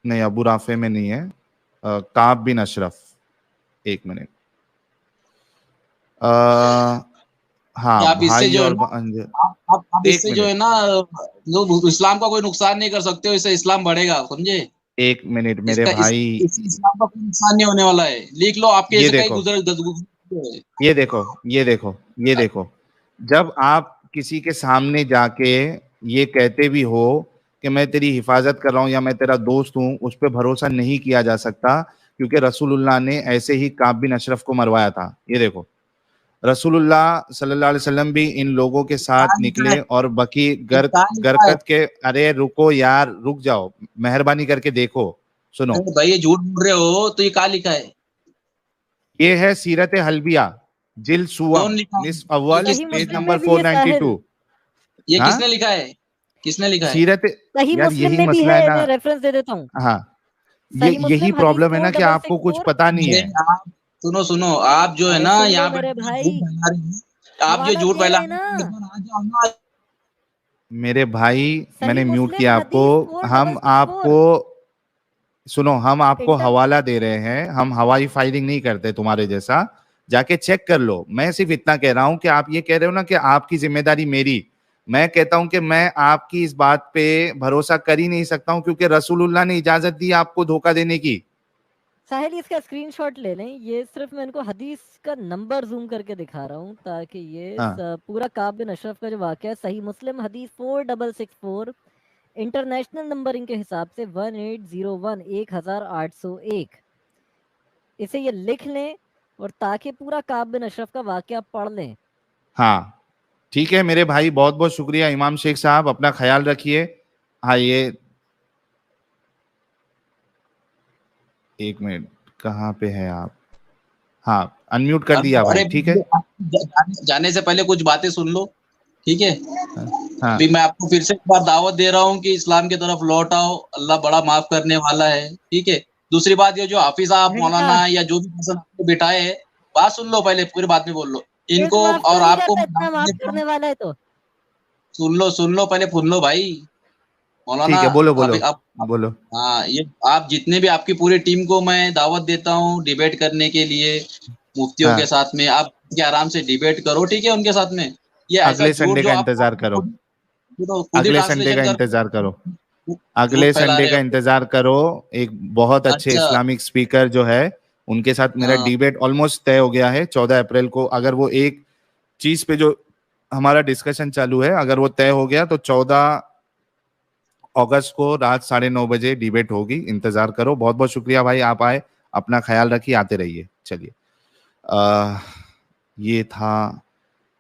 नहीं, अबू राफे में नहीं है, काब बिन अशरफ। एक मिनट, हाँ आप इससे भाई जो और आप इससे जो है ना, लोग इस्लाम का कोई नुकसान नहीं कर सकते हो, इससे इस्लाम बढ़ेगा, समझे? एक मिनट मेरे भाई, इस्लाम का कोई नुकसान नहीं होने वाला है, लिख लो। आपके ये ऐसे कई देखो, ये देखो, जब आप किसी के सामने जाके ये कहते भी हो कि मैं तेरी हिफाजत कर रहा हूं या मैं तेरा दोस्त हूं, उस पर भरोसा नहीं किया जा सकता, क्योंकि रसूलुल्लाह ने ऐसे ही काब बिन अशरफ को मरवाया था। ये देखो, रसूलुल्लाह सल्लल्लाहु अलैहि वसल्लम भी इन लोगों के साथ निकले और बकी गरकत के। अरे रुको यार, रुक जाओ, मेहरबानी करके देखो, सुनो भाई, ये झूठ बोल रहे हो तो ये कहाँ लिखा है? ये है सीरत हल्बिया, जिल्द सुवम, निस्फ अव्वल, पेज नंबर 492। ये किसने लिखा है? किसने लिखा है? सीरत, यार यही मसला है ना, रेफरेंस दे देता हूँ। हाँ, यही प्रॉब्लम है ना कि आपको कुछ पता नहीं है। सुनो, आप जो है ना यहाँ पे आप जो झूठ फैला, मेरे भाई मैंने म्यूट किया आपको। हम आपको सुनो, हम आपको हवाला दे रहे हैं, हम हवाई फायरिंग नहीं करते तुम्हारे जैसा, जाके चेक कर लो। मैं सिर्फ इतना कह रहा हूं कि आप ये कह रहे हो ना कि आपकी जिम्मेदारी मेरी, मैं कहता हूं कि मैं आपकी इस बात पे भरोसा कर ही नहीं सकता हूं, क्योंकि रसूलुल्लाह ने इजाजत दी आपको धोखा देने की। साहिल, इसका स्क्रीनशॉट ले लें, ये सिर्फ मैं इनको हदीस का नंबर जूम करके दिखा रहा हूँ ताकि ये पूरा काब बिन अशरफ का जो वाक़या है, सही मुस्लिम हदीस 4664, इंटरनेशनल नंबरिंग के हिसाब से 1801, 1801, इसे ये लिख लें और ताकि पूरा काब बिन अशरफ का वाक़या पढ़ लें। हाँ ठीक है मेरे भाई, बहुत बहुत शुक्रिया इमाम शेख साहब, अपना ख्याल रखिए। हाँ, ये एक मिनट, कहाँ पे है आप? हाँ, अनम्यूट कर दिया भाई, ठीक है। जाने से पहले कुछ बातें सुन लो, ठीक है? हाँ। अभी मैं आपको फिर से एक बार दावत दे रहा हूँ कि इस्लाम की तरफ लौट आओ, अल्लाह बड़ा माफ करने वाला है, ठीक है? दूसरी बात, ये जो हाफिज साहब, मौलाना या जो भी पर्सन आपको बिठाए है, बात सुन लो पहले, पूरी बात में बोल लो इनको और आपको। माफ करने वाला है तो सुन लो पहले, सुन लो भाई मौलाना। ठीक है, बोलो। हाँ, ये आप जितने भी, आपकी पूरी टीम को मैं दावत देता हूँ डिबेट करने के लिए मुफ्तियों के साथ में। आप आराम से डिबेट करो, ठीक है, उनके साथ में। ये अगले संडे का इंतजार करो, अगले संडे का इंतजार करो, अगले संडे का इंतजार करो। एक बहुत अच्छे इस्लामिक स्पीकर जो है, उनके साथ मेरा डिबेट ऑलमोस्ट तय हो गया है 14 अप्रैल को। अगर वो एक चीज पे जो हमारा डिस्कशन चालू है, अगर वो तय हो गया तो 14 अगस्त को रात 9:30 बजे डिबेट होगी, इंतजार करो। बहुत बहुत शुक्रिया भाई, आप आए, अपना ख्याल रखिए, आते रहिए। चलिए, ये था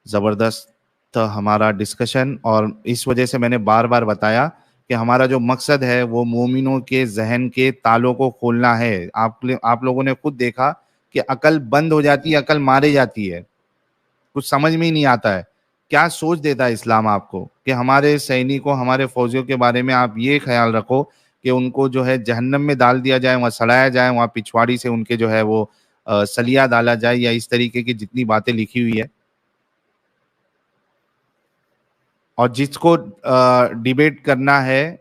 जबरदस्त हमारा डिस्कशन, और इस वजह से मैंने बार बार बताया कि हमारा जो मकसद है वो मोमिनों के जहन के तालों को खोलना है। आप लोगों ने खुद देखा कि अकल बंद हो जाती है, अकल मारे जाती है, कुछ समझ में ही नहीं आता है। क्या सोच देता है इस्लाम आपको कि हमारे सैनिकों, हमारे फौजियों के बारे में आप ये ख्याल रखो कि उनको जो है जहन्नम में डाल दिया जाए, वहाँ सड़ाया जाए, वहाँ पिछवाड़ी से उनके जो है वो सलिया डाला जाए, या इस तरीके की जितनी बातें लिखी हुई है। और जिसको डिबेट करना है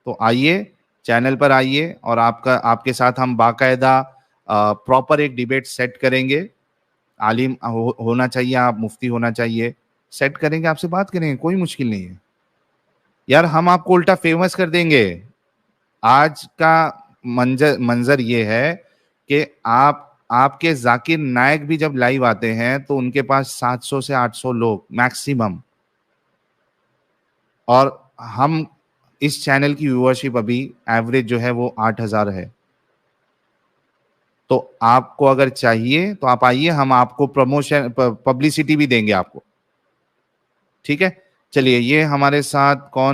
तो आइए, चैनल पर आइए और आपके साथ हम बाकायदा प्रॉपर एक डिबेट सेट करेंगे। आलिम होना चाहिए, आप मुफ्ती होना चाहिए, सेट करेंगे, आपसे बात करेंगे, कोई मुश्किल नहीं है यार। हम आपको उल्टा फेमस कर देंगे। आज का मंजर ये है कि आपके जाकिर नायक भी जब लाइव आते हैं तो उनके पास 700 से 800 लोग मैक्सिमम, और हम इस चैनल की व्यूअरशिप अभी एवरेज जो है वो 8000 है। तो आपको अगर चाहिए तो आप आइए, हम आपको प्रमोशन पब्लिसिटी भी देंगे आपको, ठीक है। चलिए, ये हमारे साथ कौन